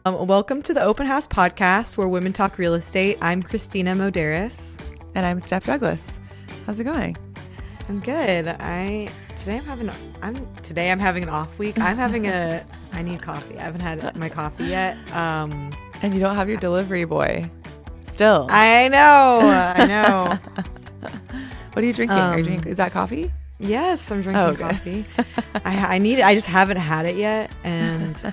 Welcome to the Open House podcast where women talk real estate. I'm Christina Moderis. And I'm Steph Douglas. How's it going? I'm good. Today I'm having an off week. I need coffee. I haven't had my coffee yet. And you don't have your delivery boy still. I know. What are you drinking? Is that coffee? Yes, I'm drinking coffee. I need it. I just haven't had it yet, and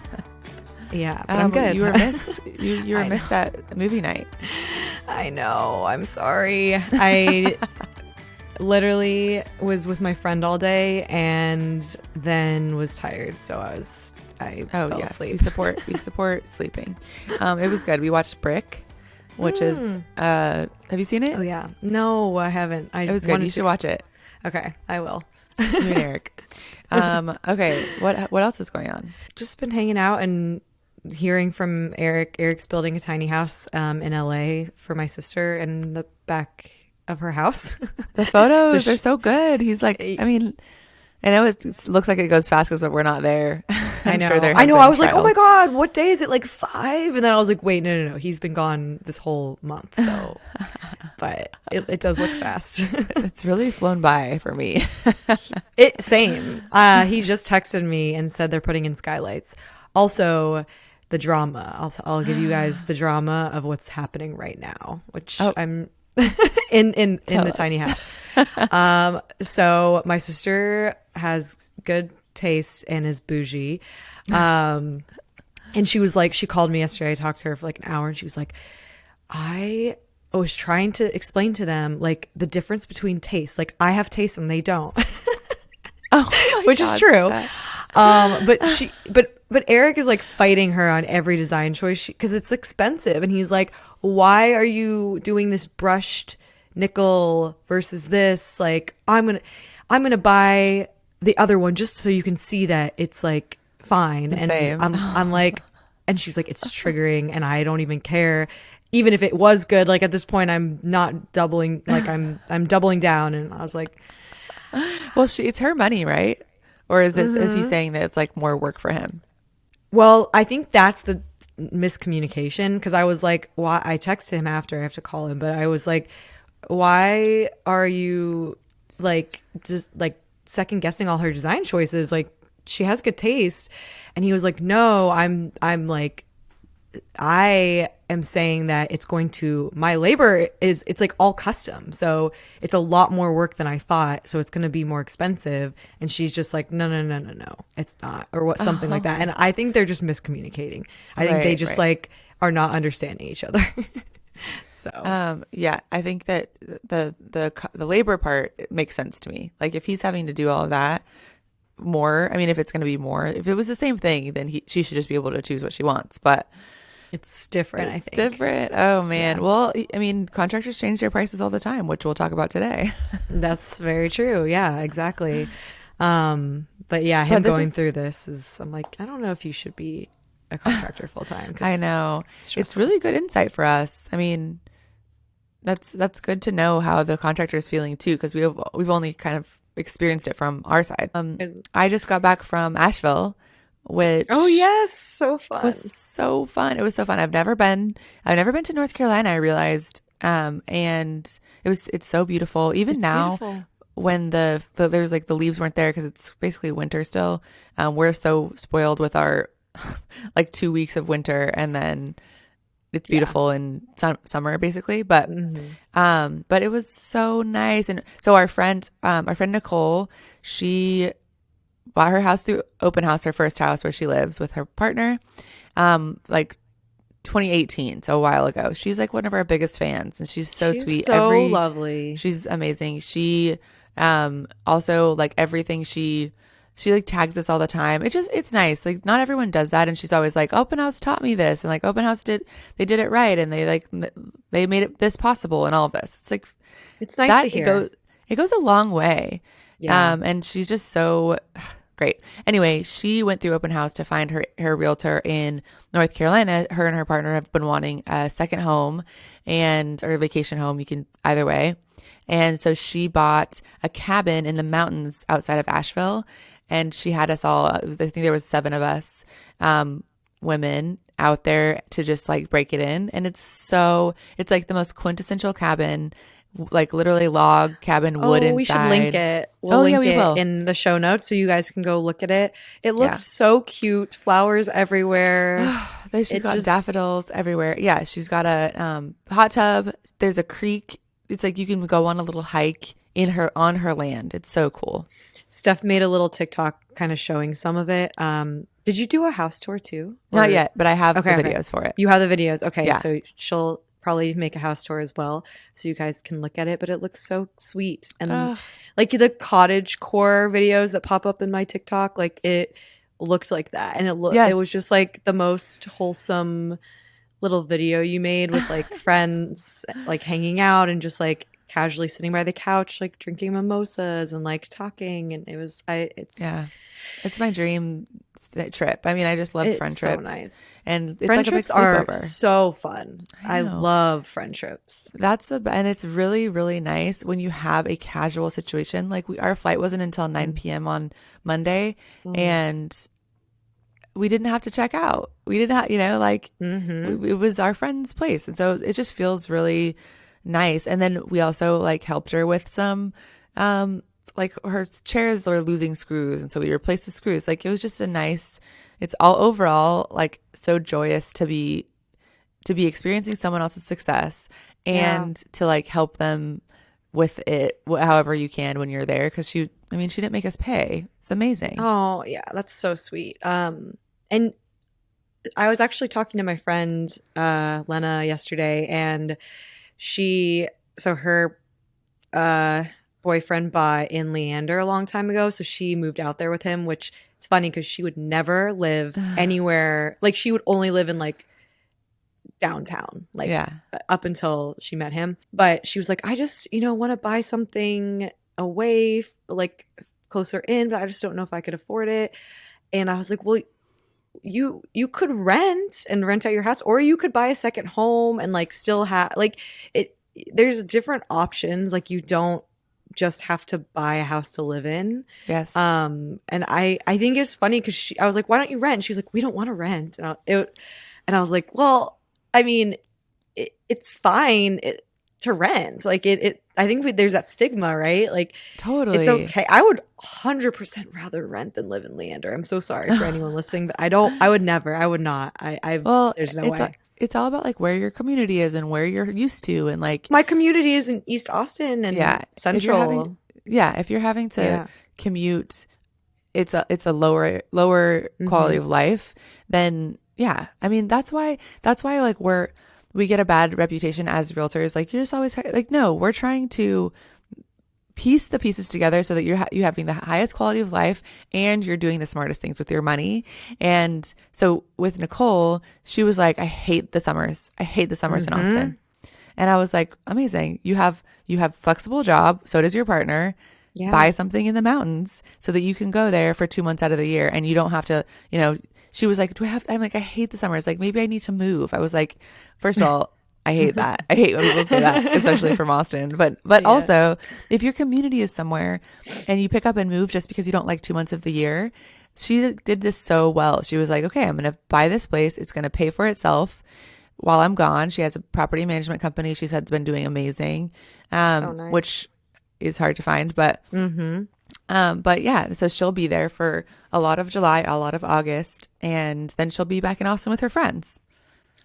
yeah, but I'm good. You were missed. You were missed at movie night. I know. I'm sorry. I literally was with my friend all day and then was tired, so I fell asleep. We support sleeping. It was good. We watched Brick, which is have you seen it? Oh yeah. No, I haven't. It was good. You should watch it. Okay, I will. You and Eric. Okay. What else is going on? Just been hanging out and hearing from Eric. Eric's building a tiny house in LA for my sister in the back of her house. The photos are so good. He's like, I mean, I know it looks like it goes fast because we're not there. I know. I was like, oh my God, what day is it? Like 5? And then I was like, wait, no. He's been gone this whole month. So, but it does look fast. It's really flown by for me. Same. He just texted me and said they're putting in skylights. Also, the drama. I'll give you guys the drama of what's happening right now, which I'm in the tiny house. So my sister has good taste and is bougie. And she called me yesterday. I talked to her for like an hour and she was like, I was trying to explain to them like the difference between taste. Like I have taste and they don't. Which is true. But Eric is like fighting her on every design choice because it's expensive. And he's like, why are you doing this brushed nickel versus this? Like, I'm going to buy the other one just so you can see that it's like fine. And same. I'm like, and she's like, it's triggering and I don't even care. Even if it was good, like at this point, I'm not doubling, like I'm doubling down. And I was like, well, it's her money, right? Or is he saying that it's like more work for him? Well, I think that's the miscommunication because I was like, why? I texted him after. I have to call him, but I was like, why are you like just like second guessing all her design choices? Like she has good taste. And he was like, no, I'm like, I am saying that my labor it's like all custom. So it's a lot more work than I thought. So it's going to be more expensive. And she's just like, no, it's not. Or something like that. And I think they're just miscommunicating. I think they just like are not understanding each other. So, yeah, I think that the labor part makes sense to me. Like if he's having to do all of that more, I mean, if it's going to be more, if it was the same thing, then she should just be able to choose what she wants. But it's different. I think different. Oh man. Yeah. Well, I mean, contractors change their prices all the time, which we'll talk about today. That's very true. Yeah, exactly. But yeah, him going through this I'm like, I don't know if you should be a contractor full time. I know. It's really good insight for us. I mean, that's good to know how the contractor is feeling too, because we've only kind of experienced it from our side. I just got back from Asheville, which so fun. Was so fun. It was so fun. I've never been to North Carolina, I realized. And it's so beautiful. Even now, beautiful. When there's like the leaves weren't there because it's basically winter still. We're so spoiled with our like 2 weeks of winter, and then it's beautiful in summer basically. But but it was so nice. And so our friend Nicole, she bought her house through open house, her first house where she lives with her partner, like 2018, so a while ago. She's like one of our biggest fans, and she's so sweet. So lovely. She's amazing. She also like everything she like tags us all the time. It's nice. Like not everyone does that, and she's always like, open house taught me this, and like open house did it right, and they made it this possible, and all of this. It's like it's nice to hear. It goes a long way. Yeah. And she's just so great. Anyway, she went through open house to find her realtor in North Carolina. Her and her partner have been wanting a second home or a vacation home. You can either way. And so she bought a cabin in the mountains outside of Asheville, and she had us all, I think there was 7 of us, women, out there to just like break it in. And it's like the most quintessential cabin, like literally log cabin, wood inside. We should link it. We'll link it in the show notes so you guys can go look at it. It looked so cute. Flowers everywhere. She's got daffodils everywhere. Yeah, she's got a hot tub. There's a creek. It's like you can go on a little hike on her land. It's so cool. Steph made a little TikTok kind of showing some of it. Did you do a house tour too? Not yet, but I have the videos for it. You have the videos. Okay, yeah. So she'll probably make a house tour as well so you guys can look at it, but it looks so sweet. And like the cottage core videos that pop up in my TikTok, like it looked like that. And it was just like the most wholesome little video you made with like friends like hanging out and just like casually sitting by the couch like drinking mimosas and like talking. And it's my dream trip. I mean, I just love friend trips. So nice. And it's friend like a big trips are sleepover. So fun. I love friend trips. And it's really, really nice when you have a casual situation. Like our flight wasn't until 9 p.m. on Monday, and we didn't have to check out. We didn't have, it was our friend's place. And so it just feels really nice. And then we also like helped her with some, like her chairs were losing screws. And so we replaced the screws. Like it was just it's all overall like so joyous to be experiencing someone else's success and to like help them with it however you can when you're there. Cause she didn't make us pay. It's amazing. Oh yeah. That's so sweet. And I was actually talking to my friend, Lena yesterday, and her boyfriend bought in Leander a long time ago. So she moved out there with him, which is funny because she would never live anywhere. Like she would only live in like downtown, like up until she met him. But she was like, I just, want to buy something away, like closer in, but I just don't know if I could afford it. And I was like, well, you could rent out your house, or you could buy a second home and like still have like it. There's different options. Like you don't just have to buy a house to live in. Yes. And I think it's funny because I was like, why don't you rent? She's like, we don't want to rent. And I was like, well, I mean, it's fine to rent. Like I think there's that stigma, right? Like totally, it's okay. I would 100% rather rent than live in Leander. I'm so sorry for anyone listening, but I would not. There's no way. It's all about like where your community is and where you're used to, and like my community is in East Austin and Central. If you're having to commute, it's a lower quality of life. Then I mean that's why like we get a bad reputation as realtors. Like you're just always like, no, we're trying to piece the pieces together so that you're having the highest quality of life and you're doing the smartest things with your money. And so with Nicole, she was like, I hate the summers in Austin. And I was like, amazing. You have flexible job. So does your partner. Buy something in the mountains so that you can go there for 2 months out of the year. And you don't have to, she was like, I'm like, I hate the summers. Like maybe I need to move. I was like, first of all, I hate that. I hate when people say that, especially from Austin. But also, if your community is somewhere and you pick up and move just because you don't like 2 months of the year, she did this so well. She was like, okay, I'm going to buy this place. It's going to pay for itself while I'm gone. She has a property management company. She said it's been doing amazing, so nice. Which is hard to find. But so she'll be there for a lot of July, a lot of August, and then she'll be back in Austin with her friends.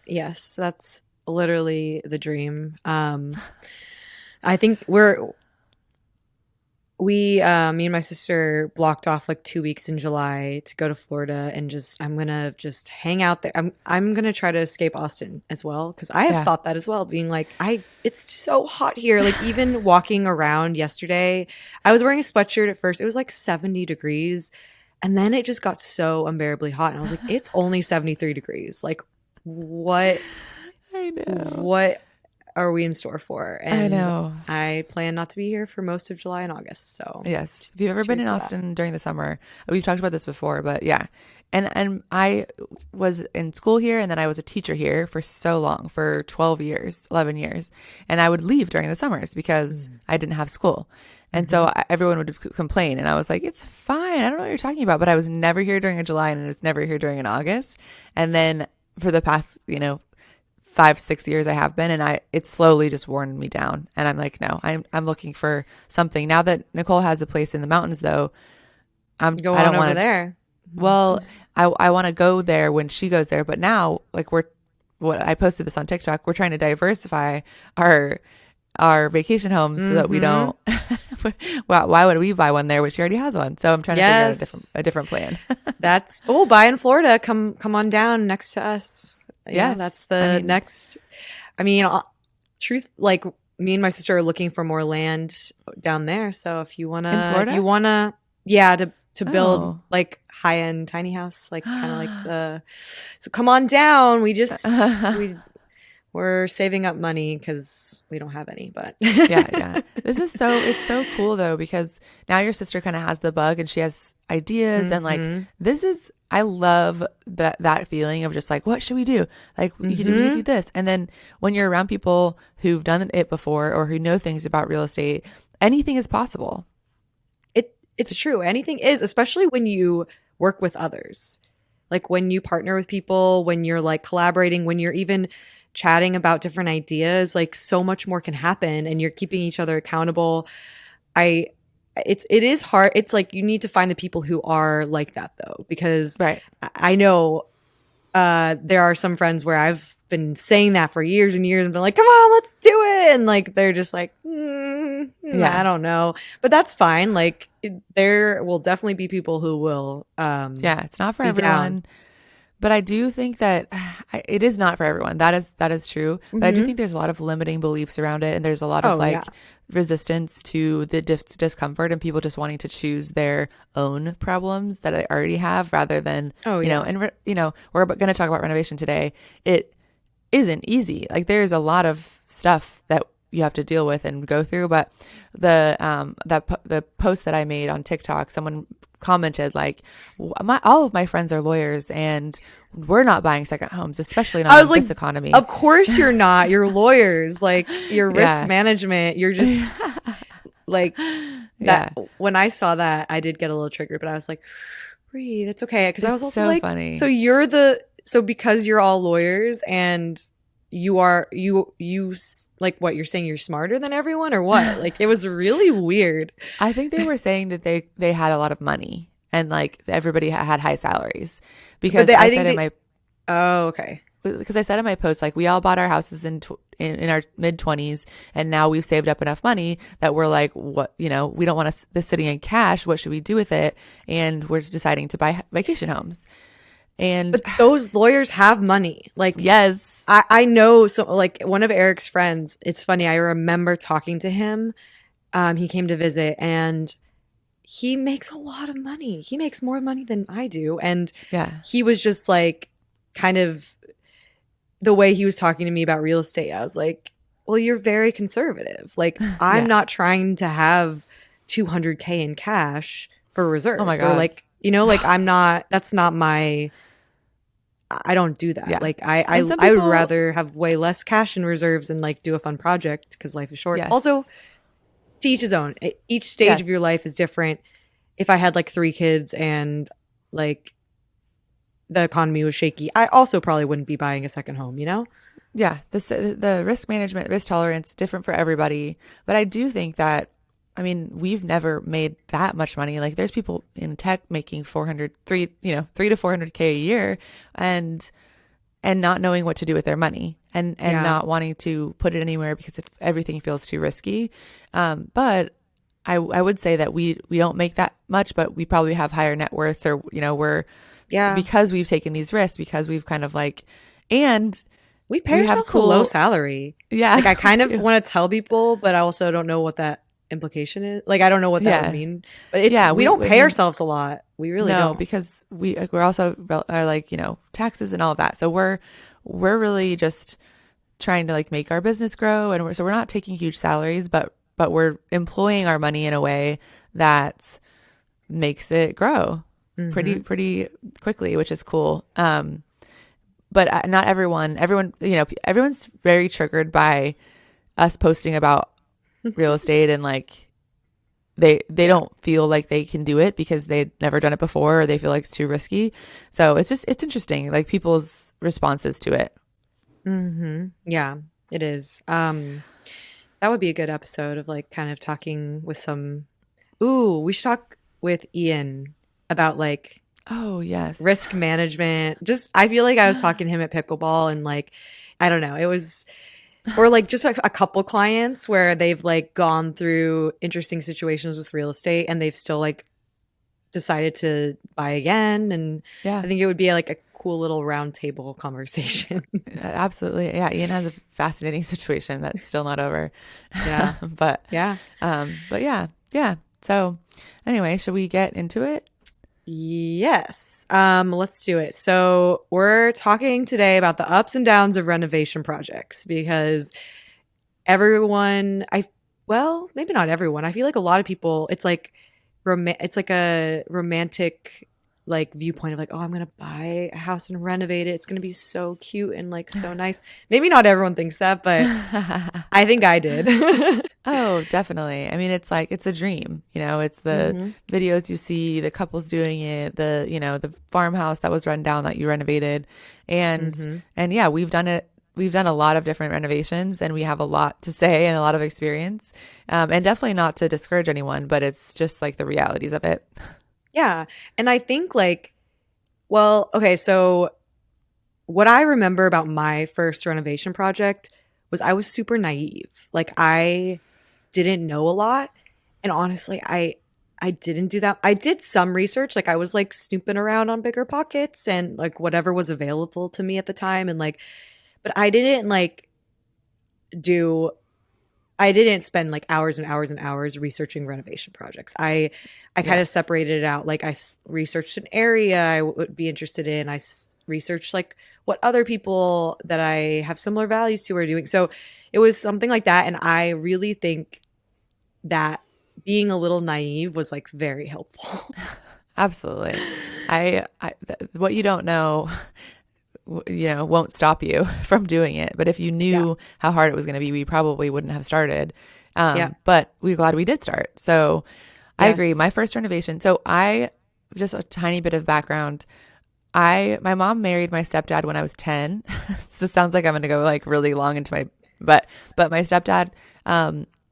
Yes, that's literally the dream. I think me and my sister blocked off like 2 weeks in July to go to Florida, and I'm gonna just hang out there. I'm gonna try to escape Austin as well, because I have thought that as well, being like, it's so hot here. Like even walking around yesterday, I was wearing a sweatshirt at first. It was like 70 degrees, and then it just got so unbearably hot, and I was like, it's only 73 degrees. Like what? I know. What are we in store for? And I know. I plan not to be here for most of July and August. So yes, if you've ever been in Austin during the summer, we've talked about this before, but yeah. And I was in school here, and then I was a teacher here for so long, for 11 years. And I would leave during the summers because I didn't have school. And so everyone would complain. And I was like, it's fine. I don't know what you're talking about. But I was never here during a July, and I was never here during an August. And then for the past, 5-6 years I have been, and it's slowly just worn me down. And I'm like, no, I'm looking for something. Now that Nicole has a place in the mountains though, Go I on don't over want to, there. well, I want to go there when she goes there. But now, like, what I posted this on TikTok, we're trying to diversify our vacation homes so that we don't, why would we buy one there when she already has one? So I'm trying to figure out a different plan. Buy in Florida. Come on down next to us. Yeah, that's the next. I mean, truth, like me and my sister are looking for more land down there. So if you wanna, yeah, to build like high end tiny house, like kind of like so come on down. We're saving up money because we don't have any, but yeah. It's so cool though, because now your sister kind of has the bug and she has ideas and like, I love that feeling of just like, what should we do? Like we could do this. And then when you're around people who've done it before or who know things about real estate, anything is possible. It's true. Anything is, especially when you work with others, like when you partner with people, when you're like collaborating, when you're even chatting about different ideas, like so much more can happen and you're keeping each other accountable. It is hard. It's like you need to find the people who are like that though, because I know there are some friends where I've been saying that for years and years and been like, come on, let's do it. And like, they're just like, I don't know, but that's fine. Like there will definitely be people who will, it's not for everyone, but I do think that it is not for everyone. That is true. But I do think there's a lot of limiting beliefs around it. And there's a lot of resistance to the discomfort and people just wanting to choose their own problems that they already have rather than, we're going to talk about renovation today. It isn't easy. Like there's a lot of stuff that you have to deal with and go through. But the post that I made on TikTok, someone commented like, all of my friends are lawyers and we're not buying second homes, especially not in this economy. Of course you're not. You're lawyers. Like your risk management. You're just like that. When I saw that, I did get a little triggered, but I was like, breathe. It's okay. Because I was also like, funny. So because you're all lawyers and you like what you're saying, you're smarter than everyone or what? Like it was really weird. I think they were saying that they had a lot of money and like everybody had high salaries because I said in my because I said in my post, like we all bought our houses in our mid 20s and now we've saved up enough money that we're like, what, we don't want this sitting in cash. What should we do with it? And we're deciding to buy vacation homes. But those lawyers have money. Like, yes, I know. So like one of Eric's friends, it's funny. I remember talking to him. He came to visit and he makes a lot of money. He makes more money than I do. And he was just like, kind of the way he was talking to me about real estate. I was like, well, you're very conservative. Like I'm not trying to have 200K in cash for reserves. Oh my God. Or like, like I'm not, that's not I don't do that. Like I would rather have way less cash in reserves and like do a fun project because life is short. Yes. Also, to each his own. Each stage of your life is different. If I had like 3 kids and like the economy was shaky, I also probably wouldn't be buying a second home, Yeah. The risk management, risk tolerance, different for everybody. But I do think that, I mean, we've never made that much money. Like there's people in tech making 3 to 400K a year and not knowing what to do with their money and not wanting to put it anywhere because if everything feels too risky. But I would say that we don't make that much, but we probably have higher net worths or, we're, because we've taken these risks, because we've kind of like, and we pay ourselves a low salary. Yeah. Like I kind of want to tell people, but I also don't know what that implication is. Like I don't know what that would mean, but we don't pay ourselves a lot. We really don't, because we're also are like taxes and all of that. So we're really just trying to like make our business grow, and we're not taking huge salaries, but we're employing our money in a way that makes it grow pretty quickly, which is cool. But not everyone, everyone's very triggered by us posting about real estate and like they don't feel like they can do it because they've never done it before or they feel like it's too risky. So it's interesting, like people's responses to it. Yeah, it is. That would be a good episode of like kind of talking with some. Ooh, we should talk with Ian about like Oh, yes. risk management. Just I feel like I was talking to him at pickleball and like I don't know, it was or like just a couple clients where they've like gone through interesting situations with real estate and they've still like decided to buy again and Yeah, I think it would be like a cool little round table conversation. absolutely. Yeah, Ian has a fascinating situation that's still not over. Yeah. but Yeah. but yeah, yeah. So anyway, should we get into it? Yes. Let's do it. So we're talking today about the ups and downs of renovation projects because everyone I well, maybe not everyone. I feel like a lot of people it's like it's like a romantic like viewpoint of like, oh, I'm gonna buy a house and renovate it. It's gonna be so cute and like so nice. Maybe not everyone thinks that, but I think I did. Oh, definitely. I mean, it's like it's a dream, it's the hmm videos you see, the couples doing it, the farmhouse that was run down that you renovated. And hmm and yeah, we've done it. We've done a lot of different renovations and we have a lot to say and a lot of experience. And definitely not to discourage anyone, but it's just like the realities of it. Yeah. And I think like, well, okay, so what I remember about my first renovation project was I was super naive. Like I didn't know a lot. And honestly, I didn't do that. I did some research. Like I was like snooping around on Bigger Pockets and like whatever was available to me at the time and like but I didn't like do I didn't spend like hours and hours and hours researching renovation projects. I kind of Yes. separated it out. Like researched an area I would be interested in. Researched like what other people that I have similar values to are doing. So it was something like that. And I really think that being a little naive was like very helpful. Absolutely. What you don't know, won't stop you from doing it. But if you Yeah. knew how hard it was going to be, we probably wouldn't have started. Yeah. But we're glad we did start. So I agree. My Yes. first renovation. So just a tiny bit of background. My mom married my stepdad when I was 10. So it sounds like I'm going to go like really long into but my stepdad,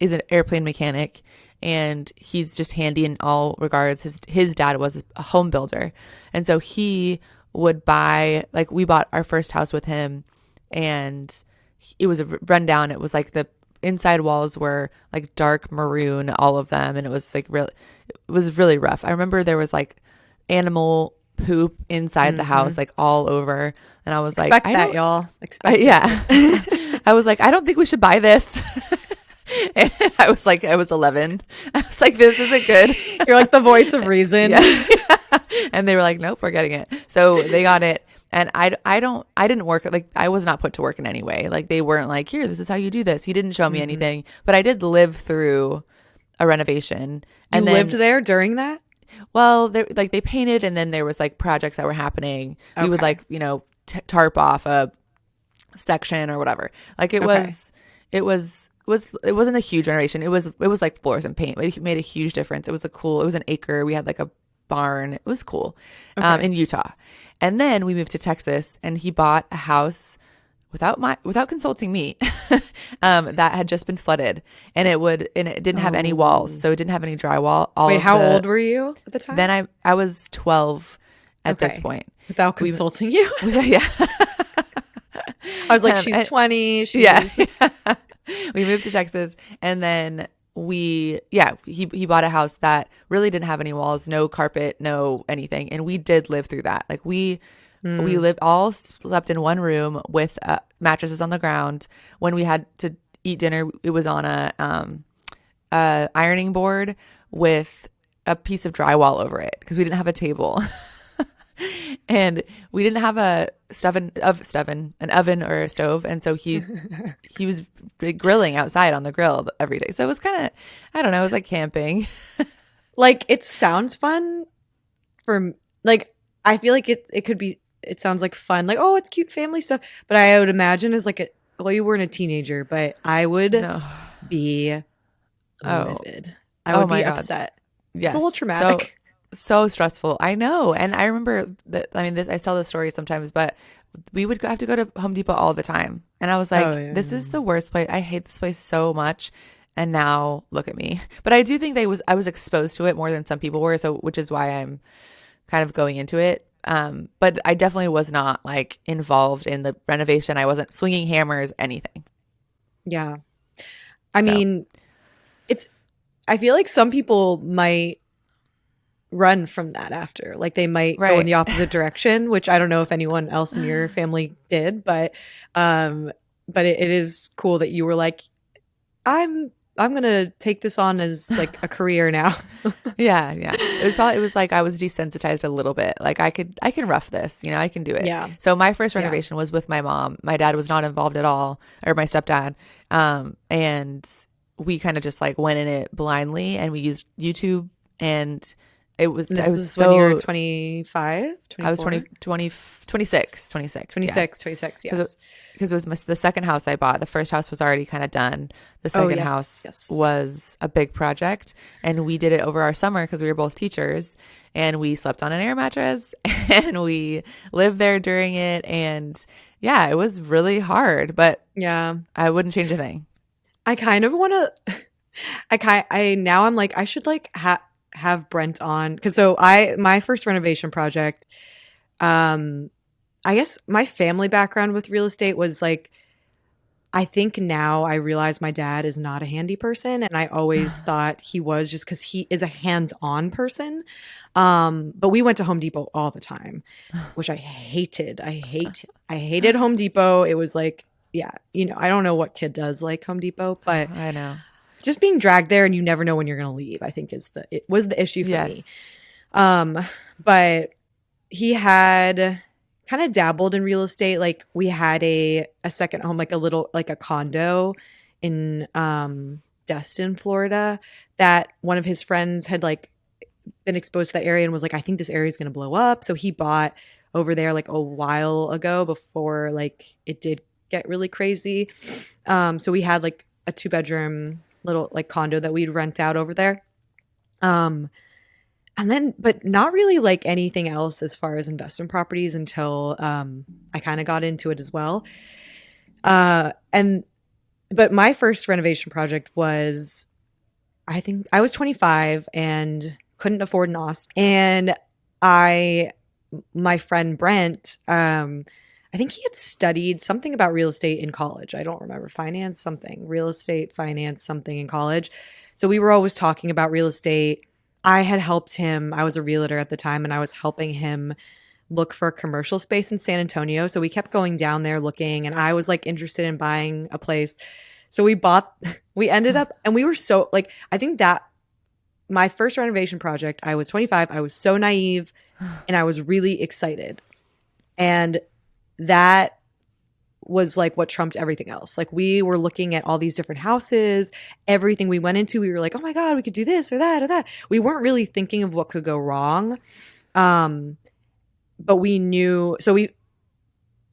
is an airplane mechanic and he's just handy in all regards. His dad was a home builder. And so he would buy, like we bought our first house with him and it was a rundown. It was like the inside walls were like dark maroon, all of them. And it was like it was really rough. I remember there was like animal poop inside the house, like all over. And I was like, Expect that, y'all. Expect yeah. I was like, I don't think we should buy this. And I was 11. I was like, this isn't good. You're like the voice of reason. Yeah. And they were like, nope, we're getting it. So they got it. And I didn't work, like I was not put to work in any way. Like they weren't like, here, this is how you do this. He didn't show me anything, but I did live through a renovation. You lived there during that? Well, they painted and then there was like projects that were happening. We would Okay. like, tarp off a section or whatever. Like it was it wasn't a huge renovation. It was like floors and paint. It made a huge difference. It was an acre. We had like a barn. It was cool. Okay. In Utah. And then we moved to Texas and he bought a house without consulting me that had just been flooded and it didn't have any walls. So it didn't have any drywall. Wait, how old were you at the time? Then I was 12 at this Okay. point. Without consulting you? Yeah. I was like, she's 20. She's Yeah. We moved to Texas and then he bought a house that really didn't have any walls, no carpet, no anything. And we did live through that. Like we slept in one room with mattresses on the ground. When we had to eat dinner, it was on a ironing board with a piece of drywall over it because we didn't have a table. And we didn't have an oven or a stove. And so he was grilling outside on the grill every day. So it was kind of, I don't know, it was like camping. like, it sounds fun for, like, I feel like it could be, it sounds like fun. Like, oh, it's cute family stuff. But I would imagine as like well, you weren't a teenager, but I would No. be Oh. livid. I would my be God. upset. Yes. It's a little traumatic. So stressful. I know. And I remember that, I mean, I tell this story sometimes, but we would have to go to Home Depot all the time. And I was Oh, like, this yeah. is the worst place. I hate this place so much. And now look at me. But I do think I was exposed to it more than some people were. So, which is why I'm kind of going into it. But I definitely was not like involved in the renovation. I wasn't swinging hammers, anything. Yeah. I So, mean, it's, I feel like some people might run from that after. Like they might go in right. the opposite direction, which I don't know if anyone else in your family did, um it is cool that you were like, I'm gonna take this on as like a career now. Yeah, yeah. It was like I was desensitized a little bit. Like I can rough this, I can do it. Yeah. So my first Yeah. renovation was with my mom. My dad was not involved at all, or my stepdad. And we kind of just like went in it blindly, and we used YouTube, and And I this was is when you were so 25, I was 24? 26, 26, yes. 26, yes. Because it was the second house I bought. The first house was already kind of done. The Oh, second yes, house yes. was a big project, and we did it over our summer because we were both teachers, and we slept on an air mattress and we lived there during it. And yeah, it was really hard, but Yeah. I wouldn't change a thing. I kind of want to I now I'm like I should like have Brent on cuz so I my first renovation project, um I guess my family background with real estate was like, I think now I realize my dad is not a handy person, and I always thought he was just because he is a hands-on person. But we went to Home Depot all the time, which I hated. I hated Home Depot. It was like, yeah, I don't know what kid does like Home Depot, but I know. just being dragged there and you never know when you're going to leave, I think it was the issue for me. Yes. Um, but he had kind of dabbled in real estate. Like we had a second home, like a little like a condo in Destin, Florida, that one of his friends had like been exposed to that area and was like, I think this area is going to blow up. So he bought over there like a while ago before like it did get really crazy. So we had like a 2-bedroom little like condo that we'd rent out over there. And then, but not really like anything else as far as investment properties until I kind of got into it as well. And but my first renovation project was, I think I was 25 and couldn't afford an Austin. And my friend Brent, I think he had studied something about real estate in college. I don't remember, real estate, finance, something in college. So we were always talking about real estate. I had helped him. I was a realtor at the time, and I was helping him look for a commercial space in San Antonio. So we kept going down there looking, and I was like interested in buying a place. So we ended up, and we were so like, I think that my first renovation project, I was 25. I was so naive and I was really excited. And that was like what trumped everything else. Like we were looking at all these different houses, everything we went into, we were like, oh my God, we could do this or that or that. We weren't really thinking of what could go wrong. But we knew, so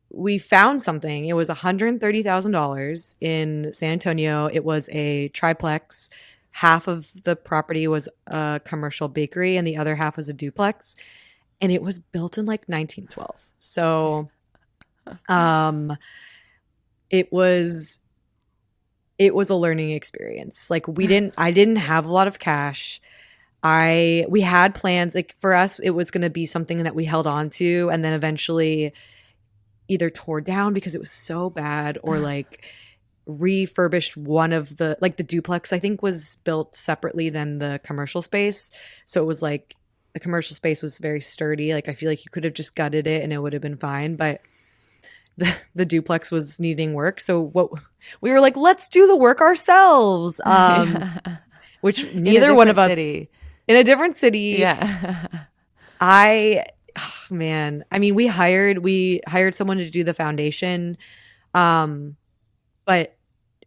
we found something. It was $130,000 in San Antonio. It was a triplex. Half of the property was a commercial bakery and the other half was a duplex. And it was built in like 1912. So it was a learning experience. Like I didn't have a lot of cash. We had plans, like for us it was going to be something that we held on to and then eventually either tore down because it was so bad or like refurbished one of the, like the duplex I think was built separately than the commercial space. So it was like the commercial space was very sturdy. Like I feel like you could have just gutted it and it would have been fine, but the duplex was needing work. So what we were like, let's do the work ourselves. Yeah. Which neither one of us city. In a different city. Yeah. Man, I mean, we hired someone to do the foundation. But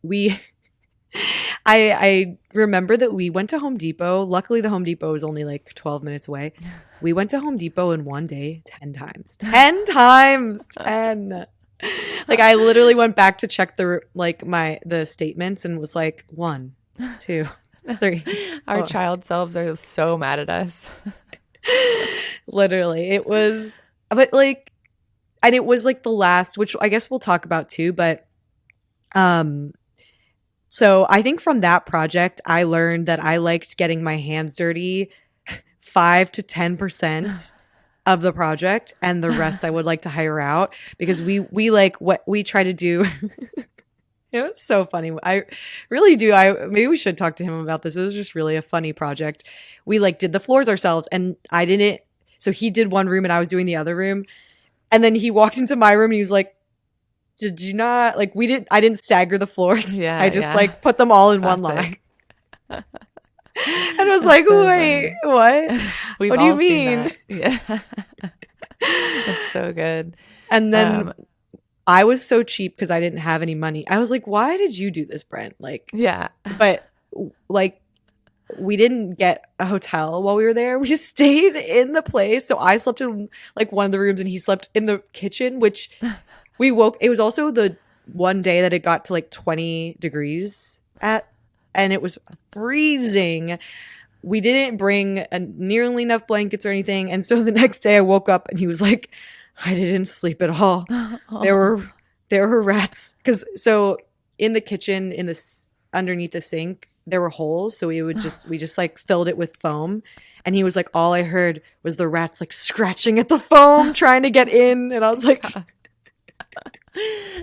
we, I remember that we went to Home Depot. Luckily the Home Depot was only like 12 minutes away. We went to Home Depot in one day, 10 times, 10 times, 10. Like I literally went back to check the statements and was like 1, 2, 3. Our child selves are so mad at us. Literally, it was, but like, and it was like the last, which I guess we'll talk about too, but um so I think from that project I learned that I liked getting my hands dirty 5 to 10% of the project, and the rest I would like to hire out, because we like what we try to do. It was so funny. I really do. I maybe we should talk to him about this. It was just really a funny project. We like did the floors ourselves, and I didn't. So he did one room and I was doing the other room. And then he walked into my room and he was like, "Did you not like I didn't stagger the floors. Yeah, I just like put them all in one line." And I was like, so "Wait, what? We've What do you all seen mean?" that. Yeah. That's so good. And then I was so cheap because I didn't have any money. I was like, "Why did you do this, Brent?" Like, yeah. but like we didn't get a hotel while we were there. We stayed in the place. So I slept in like one of the rooms and he slept in the kitchen, which we woke. It was also the one day that it got to like 20 degrees and it was freezing. We didn't bring nearly enough blankets or anything. And so the next day I woke up and he was like, "I didn't sleep at all. There were rats." So in the kitchen, underneath the sink, there were holes. So we just like filled it with foam. And he was like, "All I heard was the rats like scratching at the foam, trying to get in." And I was like,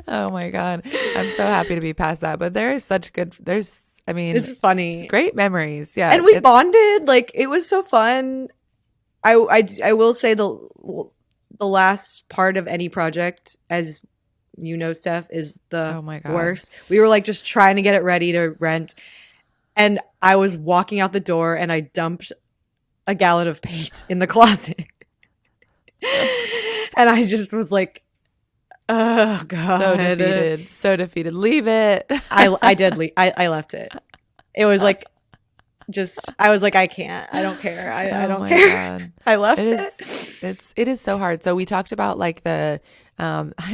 oh my God. I'm so happy to be past that. But it's funny. Great memories. Yeah. And we bonded. Like, it was so fun. I will say the last part of any project, as you know, Steph, is the Oh my God. worst. We were like just trying to get it ready to rent. And I was walking out the door and I dumped a gallon of paint in the closet. And I just was like, "Oh God." So defeated. Leave it. I did leave. I left it. It was like, I was like, I can't. I don't care. I Oh don't my care. God. I left it. It is so hard. So we talked about like I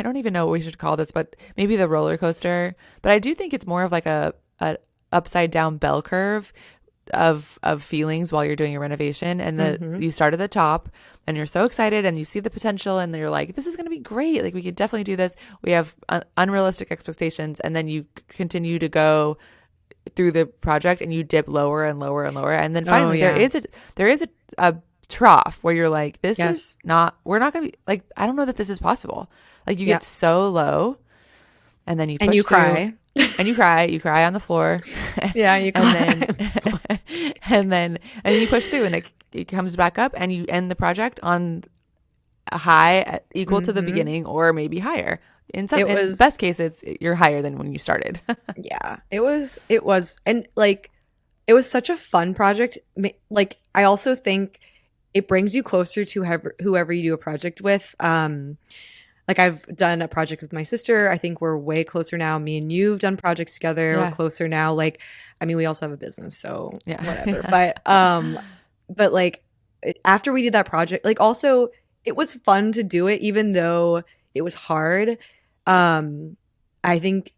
don't even know what we should call this, but maybe the roller coaster. But I do think it's more of like a upside down bell curve of feelings while you're doing a renovation, and you start at the top and you're so excited and you see the potential and you're like, "This is going to be great. Like, we could definitely do this." We have unrealistic expectations, and then you continue to go through the project and you dip lower and lower and lower, and then finally there is a trough where you're like, "This is not, we're not going to be like, I don't know that this is possible." Like, you get so low, and then you push through, cry. and you cry on the floor. Yeah, you cry. and then you push through, and it comes back up, and you end the project on a high equal to the beginning, or maybe higher. In best cases, you're higher than when you started. Yeah, it was, and like, it was such a fun project. Like, I also think it brings you closer to whoever you do a project with. Like, I've done a project with my sister. I think we're way closer now. Me and you've done projects together. Yeah. We're closer now. Like, I mean, we also have a business, so whatever. But like, after we did that project, like, also it was fun to do it, even though it was hard. I think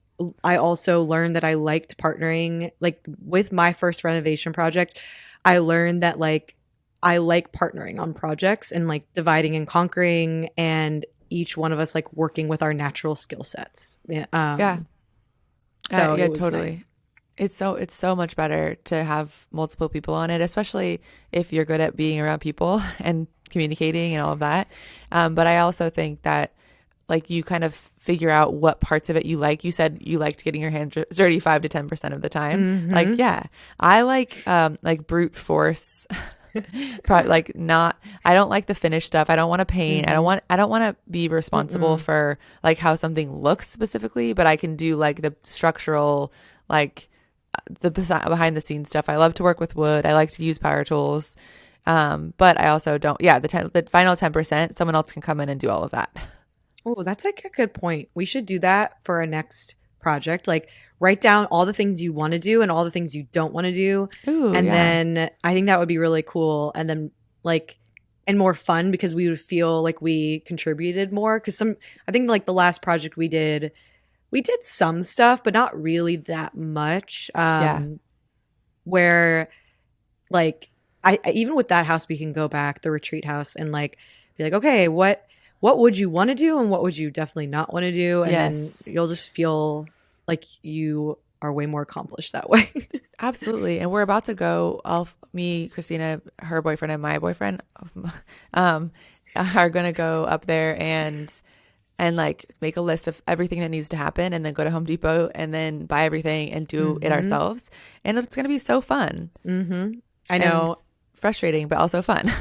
I also learned that I liked partnering. Like, with my first renovation project, I learned that like I like partnering on projects and like dividing and conquering, and each one of us like working with our natural skill sets. So yeah, it was totally. nice. It's so much better to have multiple people on it, especially if you're good at being around people and communicating and all of that. But I also think that like you kind of figure out what parts of it you like. You said you liked getting your hands dirty 5 to 10% of the time. Like, yeah, I like brute force. I don't like the finished stuff. I don't want to paint. I don't want to be responsible for like how something looks specifically, but I can do like the structural, like the behind the scenes stuff. I love to work with wood. I like to use power tools. But I also don't, the final 10%, someone else can come in and do all of that. Oh, that's like a good point. We should do that for our next project. Like, write down all the things you want to do and all the things you don't want to do. Ooh, and yeah. then I think that would be really cool. And then like, and more fun, because we would feel like we contributed more. Because I think like the last project we did some stuff, but not really that much. Where like I even with that house, we can go back, the retreat house, and like be like, okay, what what would you want to do and what would you definitely not want to do, and then Yes. you'll just feel like you are way more accomplished that way. Absolutely. And we're about to go, me, Christina, her boyfriend, and my boyfriend, um, are going to go up there and like make a list of everything that needs to happen and then go to Home Depot and then buy everything and do it Mm-hmm. ourselves. And it's going to be so fun Mm-hmm. I and know. frustrating, but also fun.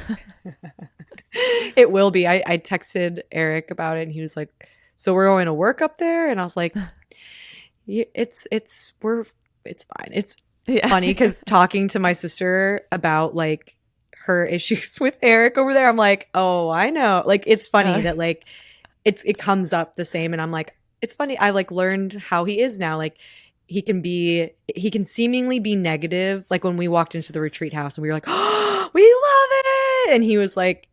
It will be. I texted Eric about it and he was like, so we're going to work up there? And I was like, yeah, it's fine. It's Yeah. funny because talking to my sister about like her issues with Eric over there, I'm like, oh, I know. Like, it's funny that like it comes up the same. And I'm like, it's funny. I like learned how he is now. Like, he can seemingly be negative. Like when we walked into the retreat house and we were like, oh, we love it. And he was like,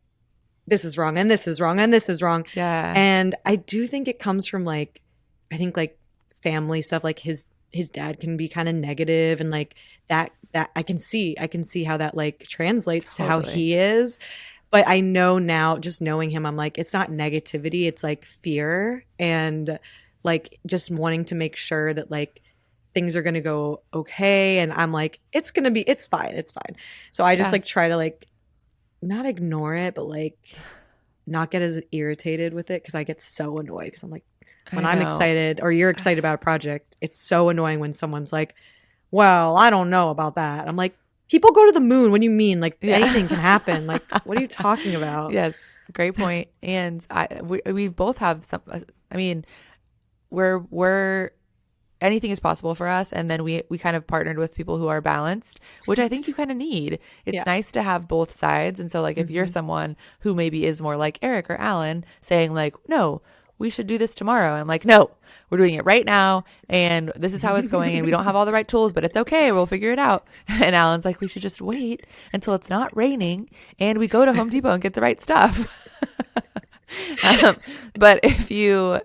this is wrong and this is wrong and this is wrong. Yeah. And I do think it comes from like, I think like family stuff. Like his dad can be kind of negative and like that I can see how that like translates to how Totally. he is. But I know now, just knowing him, I'm like, it's not negativity, it's like fear and like just wanting to make sure that like things are going to go okay. And I'm like, it's fine. It's fine. So I just Yeah. like try to like not ignore it, but like not get as irritated with it because I get so annoyed because I'm like, when I I'm know. excited or you're excited about a project, it's so annoying when someone's like, well, I don't know about that. I'm like, people go to the moon. What do you mean? Like Yeah. anything can happen. Like, what are you talking about? Yes. Great point. And we both have some, I mean, we're anything is possible for us, and then we kind of partnered with people who are balanced, which I think you kind of need. It's Yeah. nice to have both sides. And so like if you're Mm-hmm. someone who maybe is more like Eric or Alan saying like, no, we should do this tomorrow, I'm like, no, we're doing it right now and this is how it's going and we don't have all the right tools, but it's okay, we'll figure it out. And Alan's like, we should just wait until it's not raining and we go to Home Depot and get the right stuff. But if you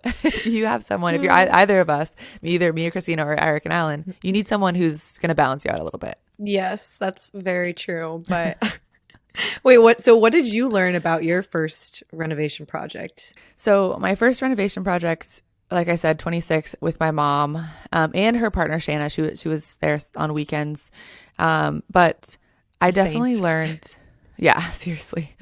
have someone, if you're either of us, either me or Christina or Eric and Alan, you need someone who's going to balance you out a little bit. Yes, that's very true. But wait, what did you learn about your first renovation project? So my first renovation project, like I said, 26 with my mom and her partner Shanna. She was there on weekends, but I definitely Saint. learned. Yeah, seriously.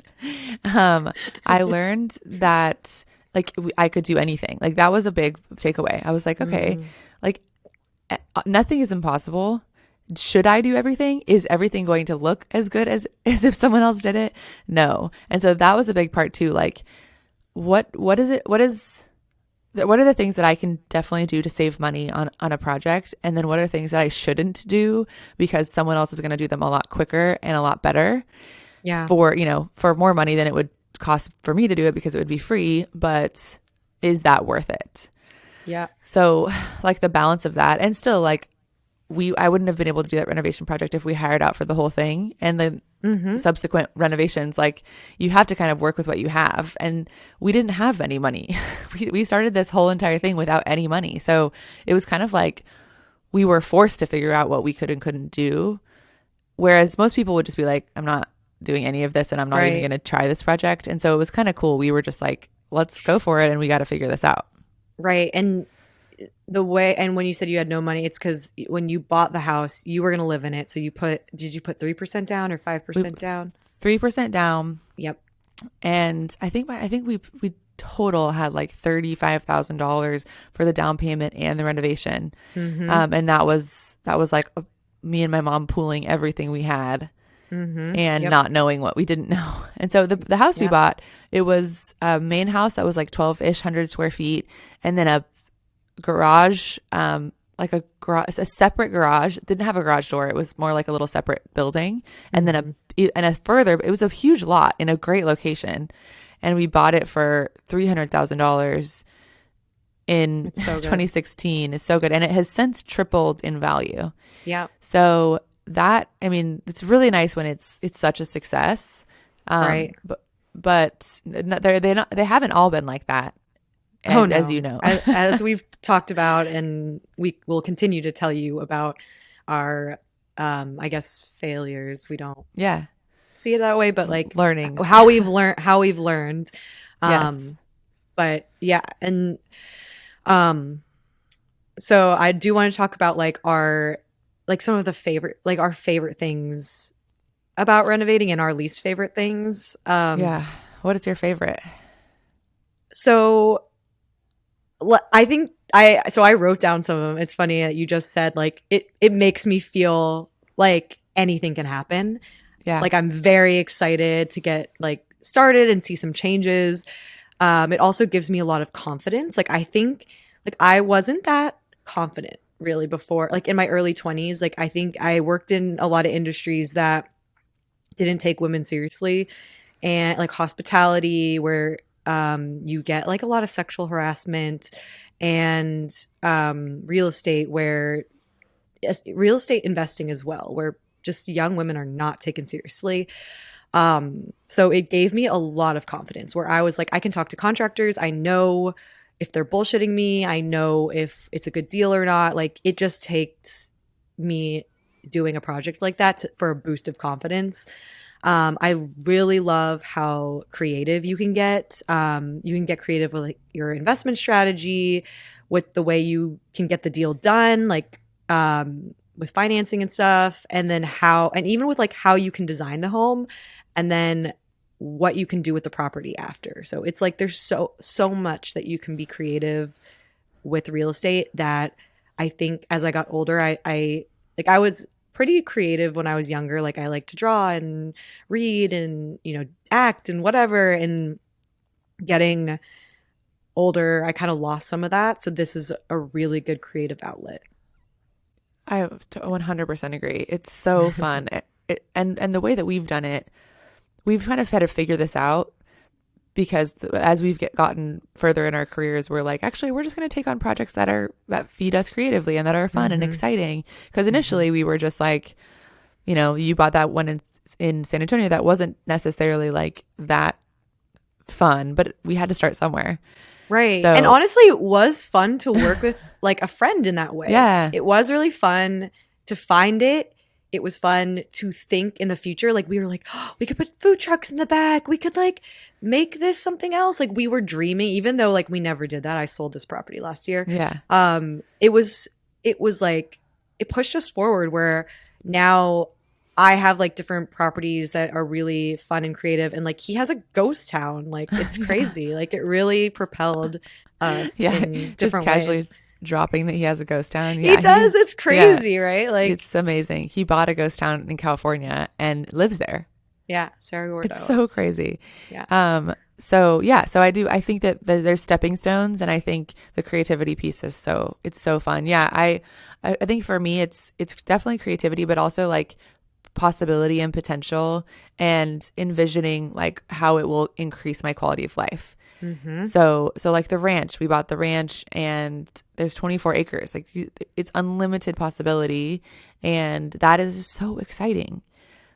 I learned that like I could do anything. Like that was a big takeaway. I was like, okay, like nothing is impossible. Should I do everything? Is everything going to look as good as if someone else did it? No. And so that was a big part too. Like what are the things that I can definitely do to save money on a project? And then what are things that I shouldn't do because someone else is going to do them a lot quicker and a lot better Yeah. for more money than it would cost for me to do it because it would be free, but is that worth it? Yeah. So like the balance of that, and still like I wouldn't have been able to do that renovation project if we hired out for the whole thing and the subsequent renovations. Like you have to kind of work with what you have, and we didn't have any money. We started this whole entire thing without any money, so it was kind of like we were forced to figure out what we could and couldn't do, whereas most people would just be like, I'm not doing any of this and I'm not even Right. going to try this project. And so it was kind of cool. We were just like, let's go for it and we got to figure this out. Right. And when you said you had no money, it's because when you bought the house, you were going to live in it. So did you put 3% down or 5% down? 3% down. Yep. And I think we total had like $35,000 for the down payment and the renovation. And that was like me and my mom pooling everything we had and Yep. not knowing what we didn't know. And so the house we Yep. bought, it was a main house that was like 12-ish hundred square feet, and then a garage, like a separate garage. It didn't have a garage door. It was more like a little separate building. And then it was a huge lot in a great location. And we bought it for $300,000 in It's so good. 2016. It's so good. And it has since tripled in value. Yeah. So that, I mean, it's really nice when it's such a success. Right. But they haven't all been like that. And Oh, no. as you know, as we've talked about, and we will continue to tell you about our, I guess, failures. We don't yeah, see it that way, but like learnings. how we've learned. Yes. But yeah, and um so I do want to talk about like our like some of the favorite like our favorite things about renovating and our least favorite things. Yeah. What is your favorite? So I think I wrote down some of them. It's funny that you just said like it makes me feel like anything can happen. Yeah. Like I'm very excited to get like started and see some changes. It also gives me a lot of confidence. Like I think like I wasn't that confident really before like in my early 20s. Like I think I worked in a lot of industries that didn't take women seriously, and like hospitality where you get like a lot of sexual harassment, and real estate where real estate investing as well where just young women are not taken seriously. So it gave me a lot of confidence where I was like, I can talk to contractors. I know if they're bullshitting me. I know if it's a good deal or not. Like it just takes me doing a project like that for a boost of confidence. I really love how creative you can get. You can get creative with like your investment strategy, with the way you can get the deal done, like with financing and stuff, and then how, and even with like how you can design the home, and then what you can do with the property after. So it's like there's so much that you can be creative with real estate that I think as I got older, I like I was pretty creative when I was younger. Like I like to draw and read and, you know, act and whatever. And getting older, I kind of lost some of that. So this is a really good creative outlet. I 100% agree. It's so fun. And the way that we've done it, we've kind of had to figure this out because as we've gotten further in our careers, we're like, actually, we're just going to take on projects that feed us creatively and that are fun and exciting. Because initially we were just like, you know, you bought that one in San Antonio that wasn't necessarily like that fun, but we had to start somewhere. Right. So, and honestly, it was fun to work with like a friend in that way. Yeah. It was really fun to find it. It was fun to think in the future. Like we were like, oh, we could put food trucks in the back. We could like make this something else. Like we were dreaming, even though like we never did that. I sold this property last year. Yeah. It was like, it pushed us forward where now I have like different properties that are really fun and creative. And like he has a ghost town. Like it's crazy. Like it really propelled us in different just casually ways. Dropping that he has a ghost town. He does. It's crazy, right? Like it's amazing. He bought a ghost town in California and lives there. Yeah, Sarah Gordo. It's so crazy. Yeah. So I think that there's stepping stones, and I think the creativity piece is it's so fun. Yeah, I think for me it's definitely creativity, but also like possibility and potential, and envisioning like how it will increase my quality of life. Mm-hmm. So like the ranch, we bought the ranch and there's 24 acres. Like it's unlimited possibility, and that is so exciting.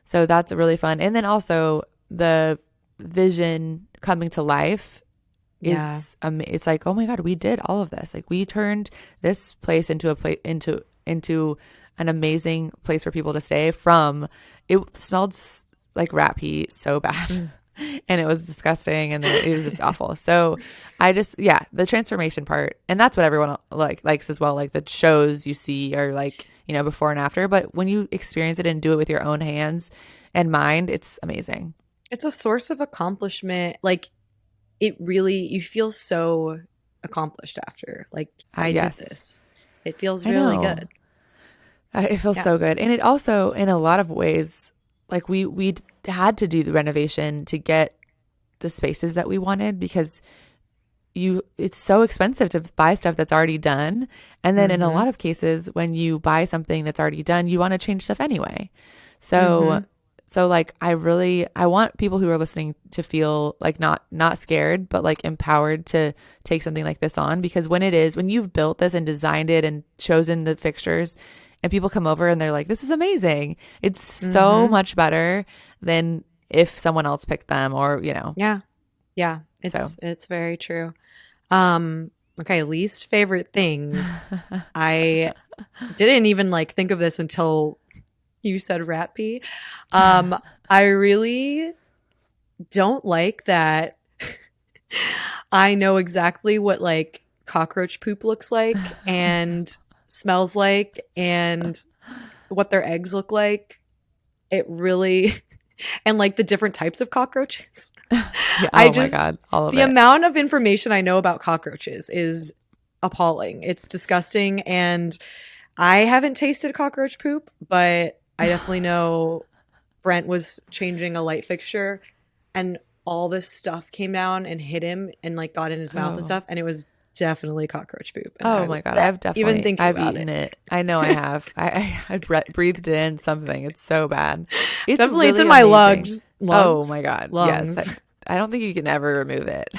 So that's really fun. And then also the vision coming to life is it's like, oh my God, we did all of this. Like we turned this place into a place into an amazing place for people to stay from. It smelled like rat pee so bad. And it was disgusting, and then it was just awful. So I just, the transformation part, and that's what everyone likes as well. Like the shows you see are like, you know, before and after, but when you experience it and do it with your own hands and mind, it's amazing. It's a source of accomplishment. Like it really, you feel so accomplished after. Like I did this. It feels really good. It feels so good. And it also, in a lot of ways, like we had to do the renovation to get the spaces that we wanted, because it's so expensive to buy stuff that's already done. And then in a lot of cases, when you buy something that's already done, you want to change stuff anyway. So like I want people who are listening to feel like not scared, but like empowered to take something like this on, because when you've built this and designed it and chosen the fixtures, and people come over and they're like, this is amazing, it's so much better than if someone else picked them, or, you know. Yeah. It's very true. Okay. Least favorite things. I didn't even like think of this until you said rat pee. I really don't like that. I know exactly what like cockroach poop looks like and smells like and what their eggs look like. It really, and like the different types of cockroaches. Yeah. I Oh my just, God. All of the it. amount of information I know about cockroaches is appalling. It's disgusting. And I haven't tasted cockroach poop, but I definitely know Brent was changing a light fixture and all this stuff came down and hit him and like got in his mouth and Oh. stuff. And it was definitely cockroach poop. And Oh I my God. even thinking I've about eaten it. I know I have. I breathed it in something. It's so bad. It's definitely really it's in my amazing. lungs. Oh my God. Lungs. Yes. I don't think you can ever remove it.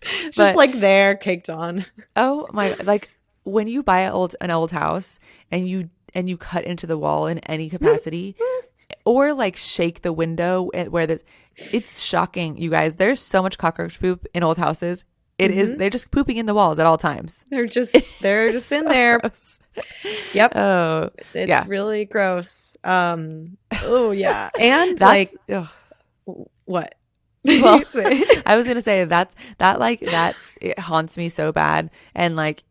It's just But like there, caked on. oh my, like when you buy an old house and you cut into the wall in any capacity or like shake the window where it's shocking, you guys. There's so much cockroach poop in old houses. It is, they're just pooping in the walls at all times. They're just in so there. Gross. Yep. Oh, It's yeah. really gross. Oh yeah. And That's, like ugh. what? Well, You say? I was gonna say that it haunts me so bad. And like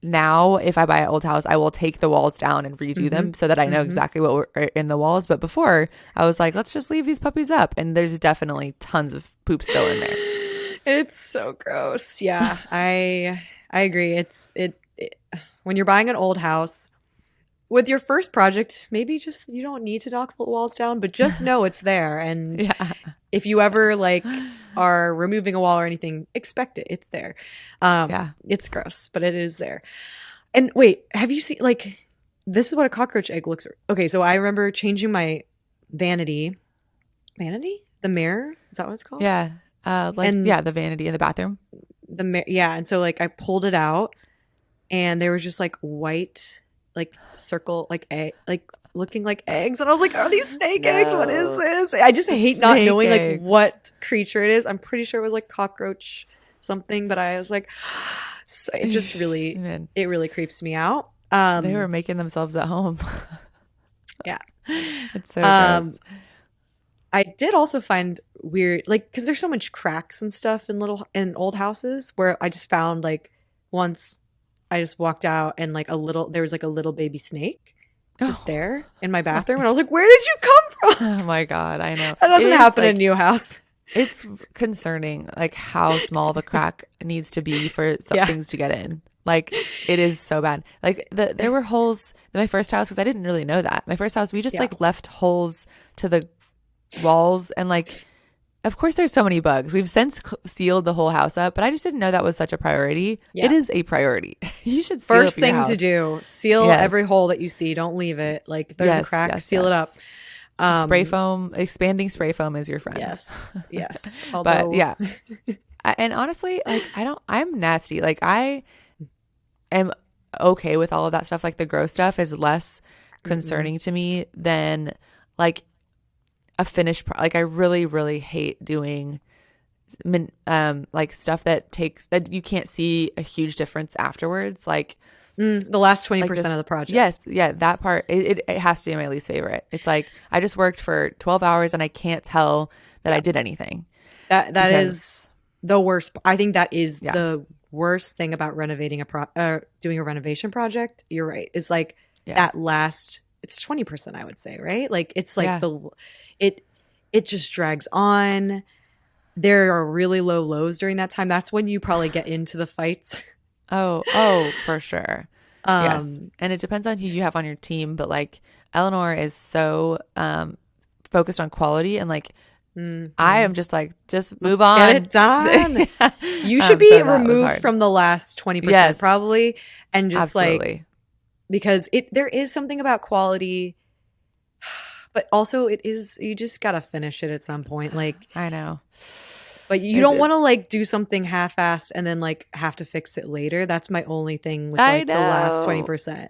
now, if I buy an old house, I will take the walls down and redo them so that I know exactly what are in the walls. But before, I was like, let's just leave these puppies up, and there's definitely tons of poop still in there. It's so gross. Yeah, I agree. It when you're buying an old house with your first project, maybe just you don't need to knock the walls down, but just know it's there. And Yeah. if you ever like are removing a wall or anything, expect it. It's there. Yeah. It's gross, but it is there. And wait, have you seen like this is what a cockroach egg looks like. Okay, so I remember changing my vanity, the mirror. Is that what it's called? Yeah. And the vanity in the bathroom. yeah, and so like I pulled it out, and there was just like white, like circle, like egg, like looking like eggs, and I was like, "Are these snake eggs? What is this?" I just hate not Snake knowing like eggs. what creature it is. I'm pretty sure it was like cockroach something, but I was like, so it just really, Man, it really creeps me out. they were making themselves at home. Yeah. It's so gross. I did also find weird, like, because there's so much cracks and stuff in old houses where I just found like once I just walked out and like there was like a little baby snake just there in my bathroom, and I was like, "Where did you come from?" Oh my God, I know. That doesn't happen in like, a new house. It's concerning, like how small the crack needs to be for some Yeah. things to get in. Like it is so bad. Like there were holes in my first house because I didn't really know that. My first house, we just Yeah. like left holes to the walls, and like, of course, there's so many bugs. We've since sealed the whole house up, but I just didn't know that was such a priority. Yeah. It is a priority. You should seal First up your thing house. to do: seal Yes. every hole that you see. Don't leave it. Like if there's a Yes, crack, yes, seal it up. yes. Spray foam, expanding spray foam is your friend. Yes, yes. But Although, yeah, and honestly, like I'm nasty. Like I am okay with all of that stuff. Like the gross stuff is less concerning to me than like a finished like I really, really hate doing like stuff that you can't see a huge difference afterwards. Like the last 20% like of the project. Yes, yeah, that part it has to be my least favorite. It's like I just worked for 12 hours and I can't tell that I did anything. That Because- is the worst. I think that is Yeah. the worst thing about renovating doing a renovation project. You're right. Is like Yeah. that last. It's 20%, I would say, right? Like it's like Yeah. it just drags on. There are really low lows during that time. That's when you probably get into the fights. Oh, for sure. Yes. And it depends on who you have on your team, but like Eleanor is so focused on quality, and like I am just like, just move on. Get it done. You should be So that was removed hard. from the last 20% Yes. probably, and just like Absolutely. because there is something about quality, but also it is you just gotta finish it at some point. Like, I know. but you don't want to like do something half-assed and then like have to fix it later. That's my only thing with I like the last know. 20%.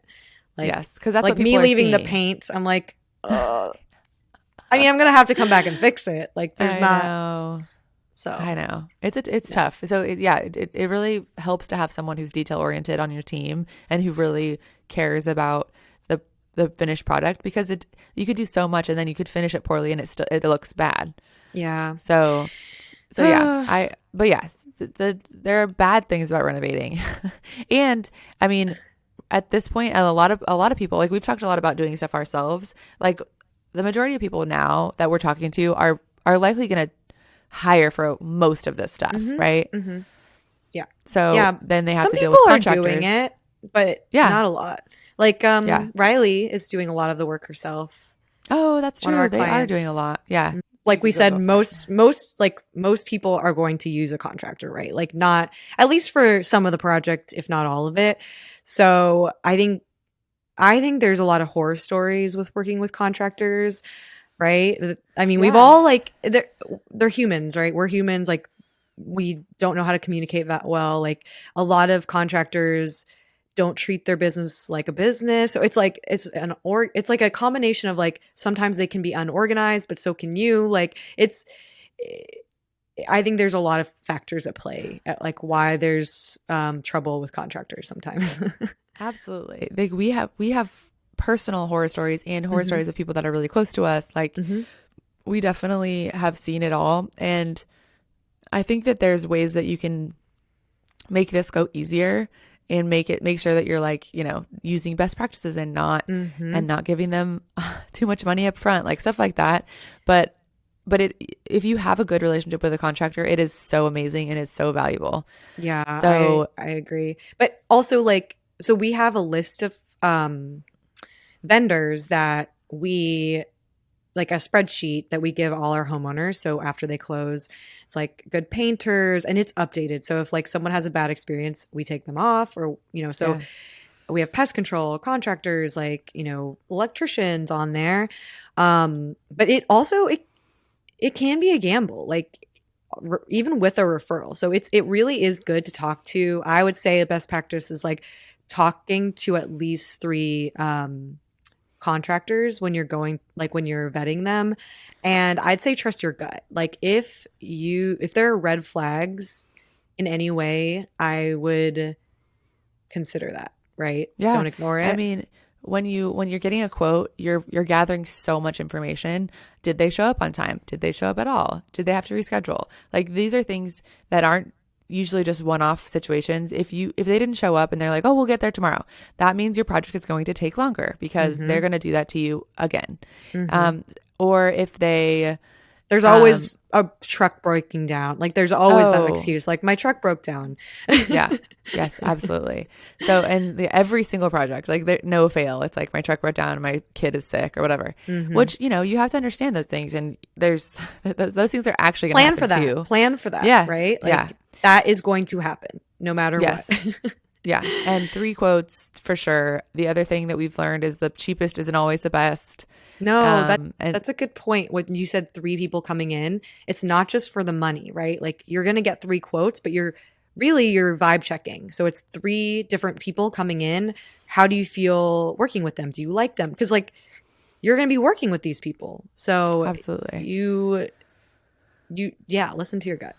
Like, Yes, because that's like what people me are leaving the seeing. paint. I'm like, ugh. I mean, I'm gonna have to come back and fix it. Like, there's I not. know. So I know it's tough. So it really helps to have someone who's detail oriented on your team and who really cares about the finished product, because you could do so much and then you could finish it poorly and it looks bad. yeah. So yeah, but yes, there are bad things about renovating. And I mean, at this point, a lot of people, like we've talked a lot about doing stuff ourselves. Like the majority of people now that we're talking to are likely going to hire for most of this stuff, right? Yeah. So Yeah. then they have Some to deal people with are contractors. doing it, but Yeah. not a lot. Like Yeah. Riley is doing a lot of the work herself. Oh, that's One of true. our They are doing a clients. lot. Yeah. Like we You go said, first. most people are going to use a contractor, right? Like not at least for some of the project, if not all of it. So I think there's a lot of horror stories with working with contractors, right? I mean, we've Yeah. all like they're humans, right? We're humans. Like we don't know how to communicate that well. Like a lot of contractors don't treat their business like a business. So it's like a combination of like sometimes they can be unorganized, but so can you. Like I think there's a lot of factors at play at like why there's trouble with contractors sometimes. Absolutely. Like we have personal horror stories and horror stories of people that are really close to us. Like we definitely have seen it all. And I think that there's ways that you can make this go easier and make sure that you're like, using best practices and not giving them too much money up front, like stuff like that. But if you have a good relationship with a contractor, it is so amazing and it's so valuable. Yeah, So I agree. But also like so we have a list of vendors that we like a spreadsheet that we give all our homeowners. So after they close, it's like good painters and it's updated. So if like someone has a bad experience, we take them off or, so yeah. we have pest control contractors, like, electricians on there. But it also, it can be a gamble, like even with a referral. So it really is good to talk to. I would say the best practice is like talking to at least 3, contractors when you're vetting them. And I'd say trust your gut. Like if there are red flags in any way, I would consider that, right? Yeah. Don't ignore it. I mean, when you're getting a quote, you're gathering so much information. Did they show up on time? Did they show up at all? Did they have to reschedule? Like these are things that aren't usually just one-off situations. If they didn't show up and they're like, "Oh, we'll get there tomorrow," that means your project is going to take longer because they're going to do that to you again. Or if there's always a truck breaking down. Like there's always that excuse, like my truck broke down. Yeah. Yes, absolutely. So, and every single project, like no fail. It's like my truck broke down, my kid is sick or whatever, which, you have to understand those things. And there's those things are actually going to happen too. Plan for that. Yeah. Right. Like, yeah. That is going to happen no matter what. Yeah. And 3 quotes for sure. The other thing that we've learned is the cheapest isn't always the best. No, that's a good point. When you said 3 people coming in, it's not just for the money, right? Like you're going to get 3 quotes, but you're vibe checking. So it's 3 different people coming in. How do you feel working with them? Do you like them? Because like you're going to be working with these people. So absolutely, listen to your gut.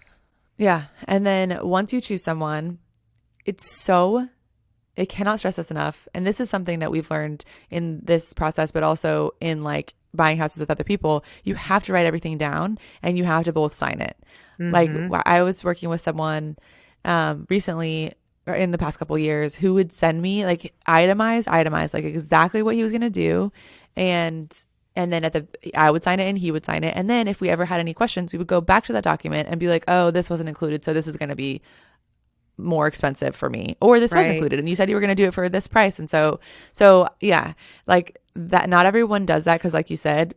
Yeah. And then once you choose someone, it cannot stress us enough. And this is something that we've learned in this process, but also in like buying houses with other people. You have to write everything down and you have to both sign it. Like I was working with someone recently or in the past couple of years who would send me like itemized, like exactly what he was going to do. And then I would sign it and he would sign it. And then if we ever had any questions, we would go back to that document and be like, oh, this wasn't included. So this is going to be more expensive for me, or this was included and you said you were going to do it for this price. And so yeah, like that, not everyone does that. Cause like you said,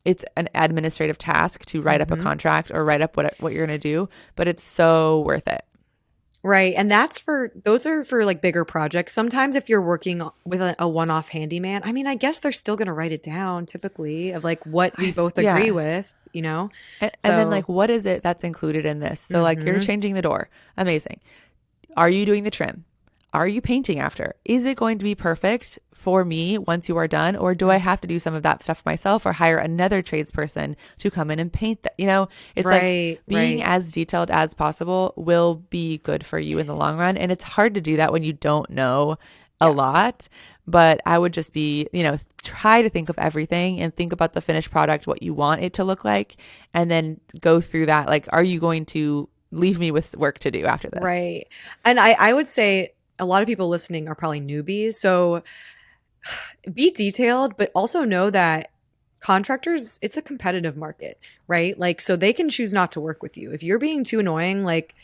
it's an administrative task to write up a contract or write up what you're going to do, but it's so worth it. Right. And those are for like bigger projects. Sometimes if you're working with a one-off handyman, I mean, I guess they're still going to write it down typically of like what we both agree with, And then like, what is it that's included in this? So like you're changing the door. Amazing. Are you doing the trim? Are you painting after? Is it going to be perfect for me once you are done? Or do I have to do some of that stuff myself or hire another tradesperson to come in and paint that? It's like being as detailed as possible will be good for you in the long run. And it's hard to do that when you don't know a lot. But I would just be, try to think of everything and think about the finished product, what you want it to look like, and then go through that. Like, are you going to leave me with work to do after this. Right. And I would say a lot of people listening are probably newbies. So be detailed, but also know that contractors, it's a competitive market, right? Like, so they can choose not to work with you. If you're being too annoying, like,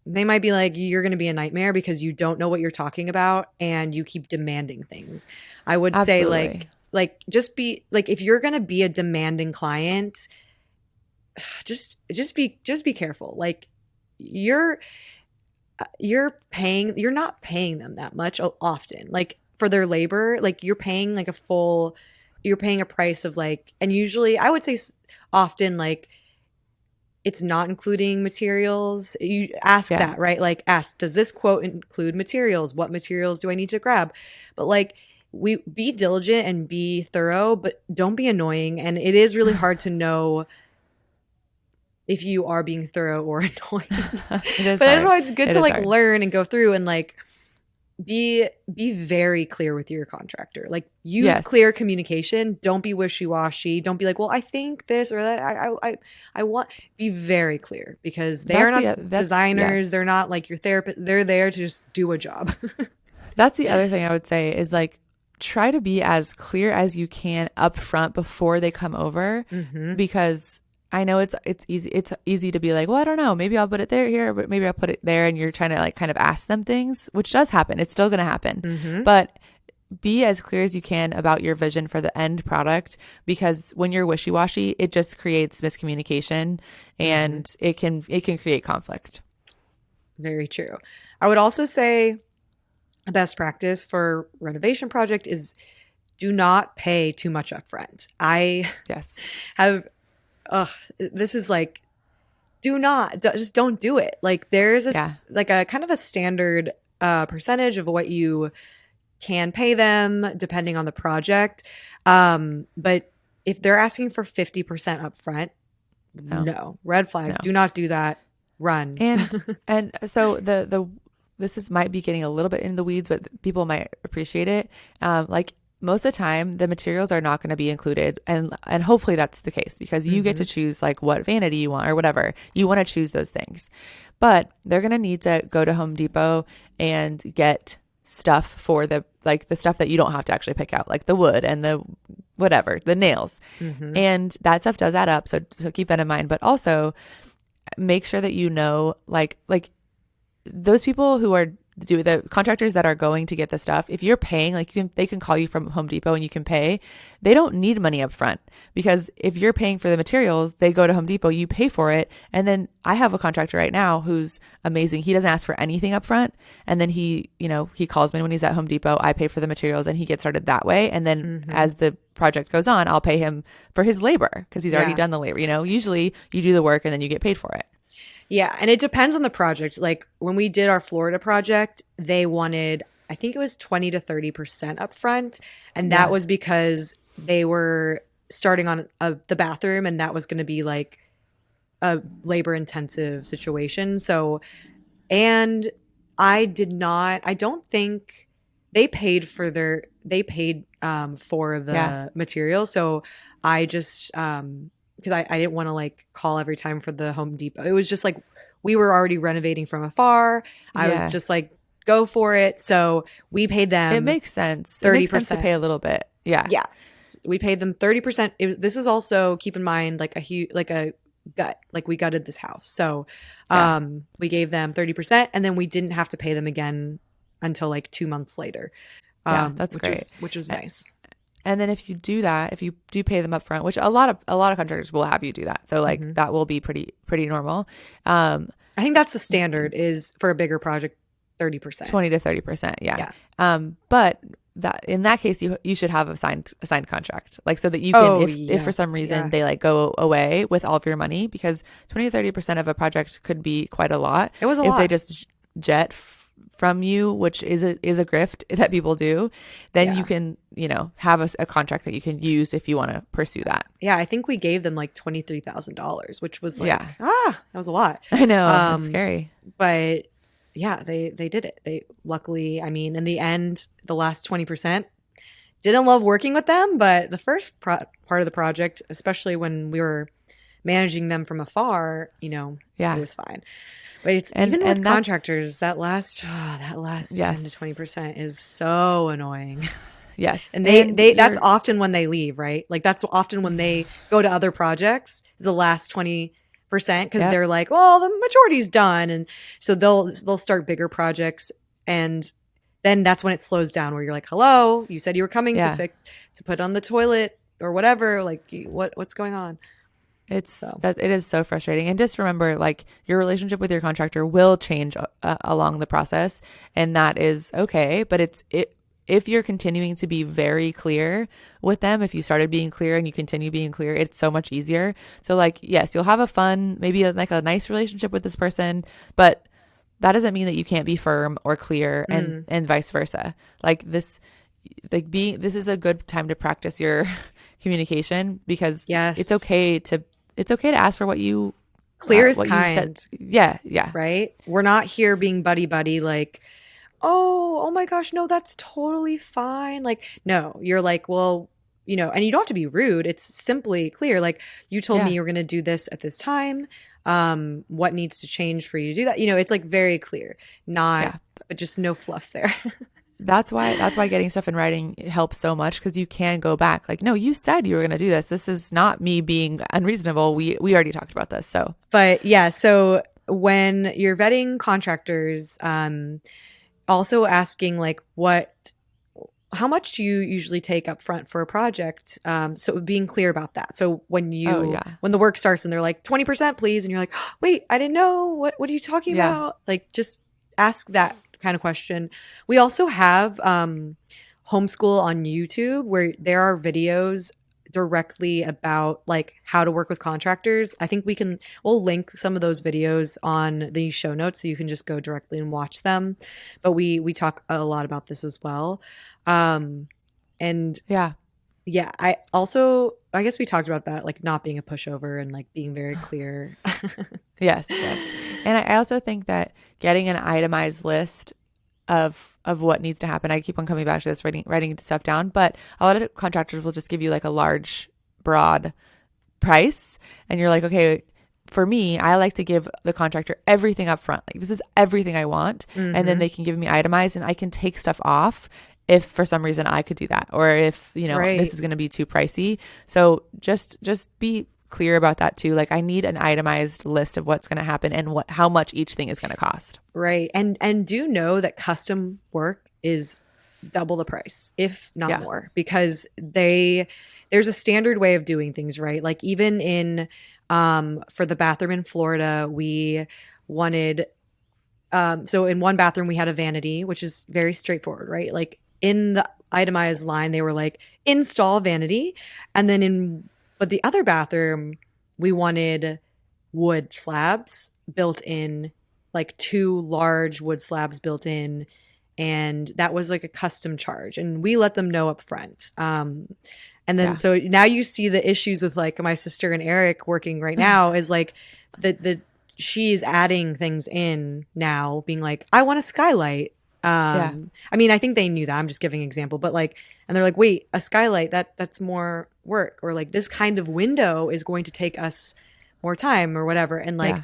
they might be like, you're going to be a nightmare because you don't know what you're talking about and you keep demanding things. I would say just be like, if you're going to be a demanding client, just be careful. Like, you're not paying them that much often. Like, for their labor, like, you're paying a price of like, and usually I would say often, like, it's not including materials. You ask that, right? Like, ask, does this quote include materials? What materials do I need to grab? But like, we be diligent and be thorough, but don't be annoying. And it is really hard to know if you are being thorough or annoying. But that's why it's good to like learn and go through and like be very clear with your contractor. Like, use clear communication. Don't be wishy-washy. Don't be like, well, I think this or that. I want, be very clear, because they are not designers. They're not like your therapist. They're there to just do a job. That's the other thing I would say is like, try to be as clear as you can up front before they come over, because I know it's easy to be like, well, I don't know, maybe I'll put it here, but maybe I'll put it there. And you're trying to like kind of ask them things, which does happen. It's still going to happen, but be as clear as you can about your vision for the end product, because when you're wishy-washy, it just creates miscommunication and it can create conflict. Very true. I would also say the best practice for renovation project is do not pay too much upfront. I have this is like, just don't do it. Like, there's like a kind of a standard percentage of what you can pay them depending on the project. But if they're asking for 50% upfront, no, red flag. No. Do not do that. Run. And so this might be getting a little bit in the weeds, but people might appreciate it. Like, most of the time the materials are not going to be included, and hopefully that's the case, because you get to choose like what vanity you want or whatever. You want to choose those things, but they're going to need to go to Home Depot and get stuff for the stuff that you don't have to actually pick out, like the wood and the whatever, the nails, and that stuff does add up. So keep that in mind, but also make sure that you know, like those people who are the contractors that are going to get the stuff, if you're paying, like, they can call you from Home Depot and you can pay. They don't need money up front, because if you're paying for the materials, they go to Home Depot, you pay for it. And then I have a contractor right now who's amazing. He doesn't ask for anything up front. And then he calls me when he's at Home Depot, I pay for the materials, and he gets started that way. And then as the project goes on, I'll pay him for his labor, because he's already done the labor. Usually you do the work and then you get paid for it. Yeah, and it depends on the project. Like, when we did our Florida project, they wanted, I think it was 20 to 30% upfront, and that was because they were starting on the bathroom, and that was going to be like a labor-intensive situation. So, and I don't think they paid for the materials. So I just because I didn't want to like call every time for the Home Depot. It was just like, we were already renovating from afar. I was just like, go for it. So we paid them. It makes sense. 30%. It makes sense to pay a little bit. Yeah. Yeah. We paid them 30%. This is also, keep in mind, like a gut, like we gutted this house. So we gave them 30%, and then we didn't have to pay them again until like 2 months later. That's great. Which was nice. And then if you do that, if you do pay them up front, which a lot of contractors will have you do that. So like that will be pretty normal. I think that's the standard, is for a bigger project, 30%. 20 to 30%. Yeah. But that, in that case, you should have a signed contract, like, so that you can, if for some reason they like go away with all of your money, because 20 to 30% of a project could be quite a lot. It was a lot. If they just jet from you, which is a grift that people do, then you can, have a contract that you can use if you want to pursue that. Yeah, I think we gave them like $23,000, which was like, that was a lot. I know, it's scary. But yeah, they did it. They luckily, I mean, in the end, the last 20%, didn't love working with them, but the first part of the project, especially when we were managing them from afar, it Yeah. was fine. But it's even with And that's, contractors, that last 10 to yes. 20% is so annoying. Yes. And And that's often when they leave, right? Like that's often when they go to other projects is the last 20% because yep. they're like, well, the majority's done. And so they'll start bigger projects, and then that's when it slows down where you're like, hello, you said you were coming Yeah. to put on the toilet or whatever. Like what's going on? So It is so frustrating. And just remember, like, your relationship with your contractor will change along the process, and that is okay. But if you're continuing to be very clear with them, if you started being clear and you continue being clear, it's so much easier. So like, yes, you'll have a fun, maybe like a nice relationship with this person, but that doesn't mean that you can't be firm or clear, and vice versa. This is a good time to practice your communication, because yes, it's okay to ask for what you clear is what you kind. said. Yeah. Right? We're not here being buddy like, oh my gosh, no, that's totally fine. Like, no, you're like, well, and you don't have to be rude. It's simply clear. Like, you told me Yeah. you were going to do this at this time. What needs to change for you to do that? It's like very clear, not, Yeah. but just no fluff there. That's why getting stuff in writing helps so much, because you can go back like, no, you said you were going to do this. This is not me being unreasonable. We already talked about this. So, But yeah, so when you're vetting contractors, also asking like how much do you usually take up front for a project? So being clear about that. So when when the work starts and they're like 20%, please, and you're like, oh, wait, I didn't know. What are you talking about? Like, just ask that kind of question. We also have homeschool on YouTube, where there are videos directly about like how to work with contractors. I think we'll link some of those videos on the show notes so you can just go directly and watch them. But we talk a lot about this as well. And yeah. I guess we talked about that, like not being a pushover and like being very clear. Yes. And I also think that getting an itemized list of what needs to happen. I keep on coming back to this, writing stuff down, but a lot of contractors will just give you like a large, broad price, and you're like, okay, for me, I like to give the contractor everything up front. Like, this is everything I want, and then they can give me itemized, and I can take stuff off if for some reason I could do that, or if Right. this is going to be too pricey. So just be clear about that too. Like, I need an itemized list of what's going to happen and how much each thing is going to cost. Right. And do know that custom work is double the price, if not more, because there's a standard way of doing things, right? Like, even in for the bathroom in Florida, we wanted so in one bathroom we had a vanity, which is very straightforward, right? Like, in the itemized line they were like, install vanity, and then but the other bathroom we wanted wood slabs built in, like 2 large wood slabs built in, and that was like a custom charge, and we let them know up front. And then so now you see the issues with like my sister and Eric working right now is like the she's adding things in now, being like, I want a skylight. I mean, I think they knew that. I'm just giving an example, but like, and they're like, wait, a skylight, that's more work, or like this kind of window is going to take us more time or whatever. And like,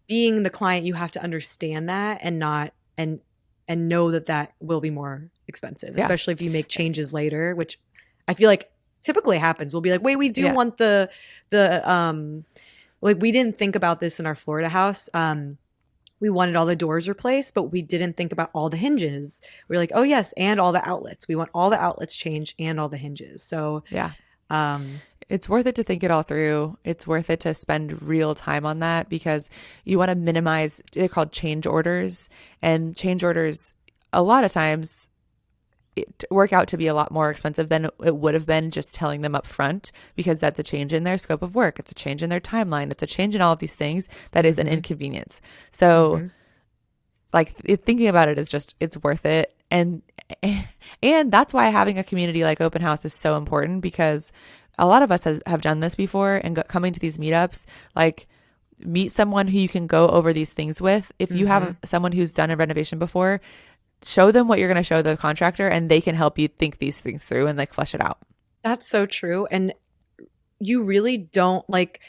being the client, you have to understand that and not and know that will be more expensive, especially if you make changes later, which I feel like typically happens. We'll be like, wait, we do want the like, we didn't think about this in our Florida house. We wanted all the doors replaced, but we didn't think about all the hinges. We're like, oh yes, and all the outlets. We want all the outlets changed and all the hinges. So it's worth it to think it all through. It's worth it to spend real time on that, because you want to minimize, they're called change orders, and change orders a lot of times work out to be a lot more expensive than it would have been just telling them up front, because that's a change in their scope of work. It's a change in their timeline. It's a change in all of these things that is an inconvenience. So like, thinking about it is just, it's worth it. And that's why having a community like Open House is so important, because a lot of us have done this before, and coming to these meetups, like, meet someone who you can go over these things with. If you have someone who's done a renovation before, show them what you're going to show the contractor, and they can help you think these things through and like flesh it out. That's so true. And you really don't, like,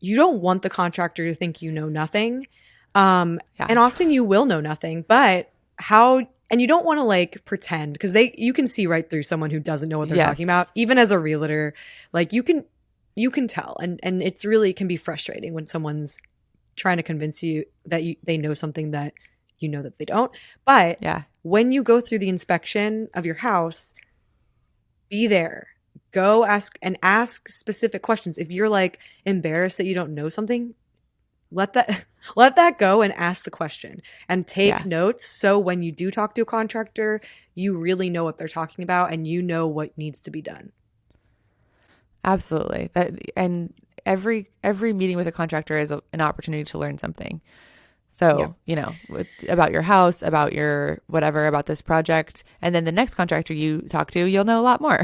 you don't want the contractor to think you know nothing. And often you will know nothing, but and you don't want to like pretend, because you can see right through someone who doesn't know what they're talking about. Even as a realtor, like you can tell, and it's really can be frustrating when someone's trying to convince you that they know something that you know that they don't. But when you go through the inspection of your house, be there. Go ask specific questions. If you're like embarrassed that you don't know something, let that go and ask the question and take notes. So when you do talk to a contractor, you really know what they're talking about and you know what needs to be done. Absolutely. And every meeting with a contractor is an opportunity to learn something. So, about your house, about your whatever, about this project. And then the next contractor you talk to, you'll know a lot more.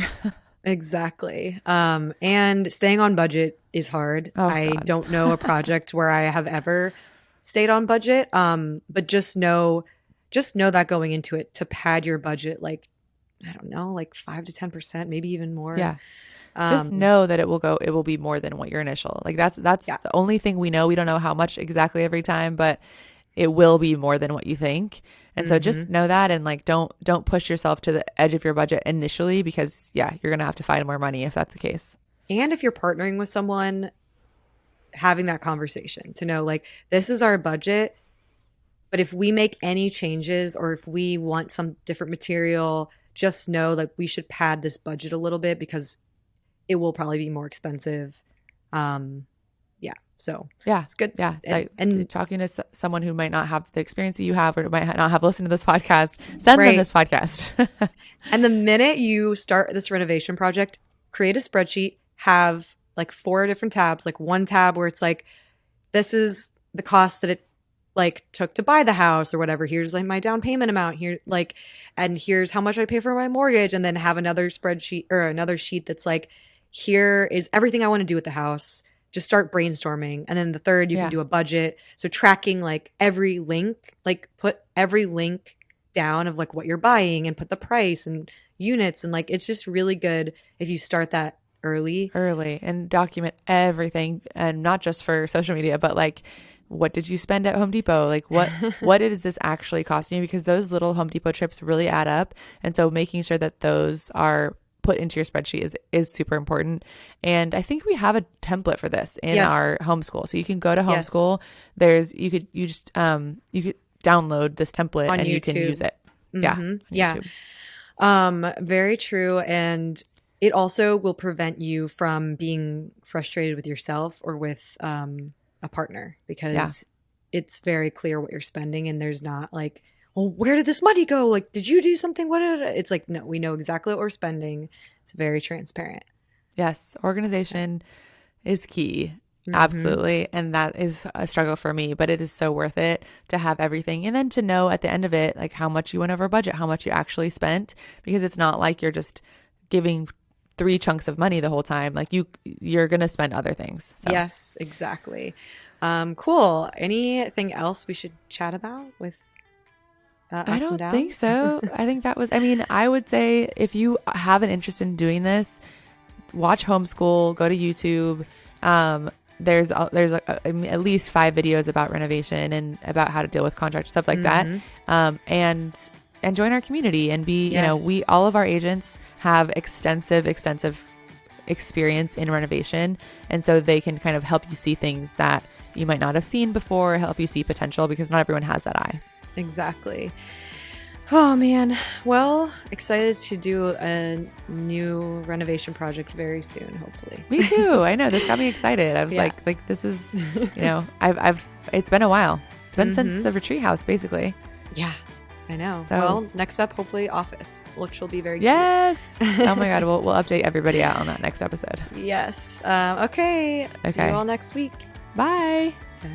Exactly. And staying on budget is hard. I don't know a project where I have ever stayed on budget. But just know that going into it, to pad your budget, like, I don't know, like 5 to 10%, maybe even more. Yeah. Just know that it will be more than what your initial, like that's the only thing we know. We don't know how much exactly every time, but it will be more than what you think. And so just know that, and like, don't push yourself to the edge of your budget initially, because you're going to have to find more money if that's the case. And if you're partnering with someone, having that conversation to know, like, this is our budget, but if we make any changes or if we want some different material, just know like we should pad this budget a little bit because it will probably be more expensive. So it's good. Yeah. And talking to someone who might not have the experience that you have, or might not have listened to this podcast, send them this podcast. And the minute you start this renovation project, create a spreadsheet, have like 4 different tabs, like one tab where it's like, this is the cost that it like took to buy the house or whatever. Here's like my down payment amount here, like, and here's how much I pay for my mortgage. And then have another spreadsheet or another sheet that's like, here is everything I want to do with the house. Just start brainstorming. And then the third, you can do a budget. So tracking like every link, like put every link down of like what you're buying and put the price and units. And like, it's just really good if you start that early and document everything, and not just for social media, but like, what did you spend at Home Depot? Like what is this actually costing you? Because those little Home Depot trips really add up. And so making sure that those are put into your spreadsheet is super important. And I think we have a template for this in our homeschool. So you can go to homeschool. You could download this template on and YouTube. You can use it. Very true. And it also will prevent you from being frustrated with yourself or with a partner, because it's very clear what you're spending, and there's not like, well, where did this money go? Like, did you do something? It's like, no, we know exactly what we're spending. It's very transparent. Yes. Organization is key. Absolutely. And that is a struggle for me, but it is so worth it to have everything. And then to know at the end of it, like how much you went over budget, how much you actually spent, because it's not like you're just giving 3 chunks of money the whole time. Like you're going to spend other things. So. Yes, exactly. Cool. Anything else we should chat about with I don't think so. I think that was, I would say if you have an interest in doing this, watch Homeschool, go to YouTube. There's at least 5 videos about renovation and about how to deal with contractors, stuff like that. And join our community and be, all of our agents have extensive experience in renovation. And so they can kind of help you see things that you might not have seen before, help you see potential, because not everyone has that eye. Exactly. Oh man. Well, excited to do a new renovation project very soon, hopefully. Me too. I know, this got me excited. I was like this is, it's been a while. It's been since the retreat house, basically. Yeah, I know. So, well, next up, hopefully office, which will be very yes. Cute. Oh my God. We'll update everybody out on that next episode. Yes. Okay. See you all next week. Bye. Bye.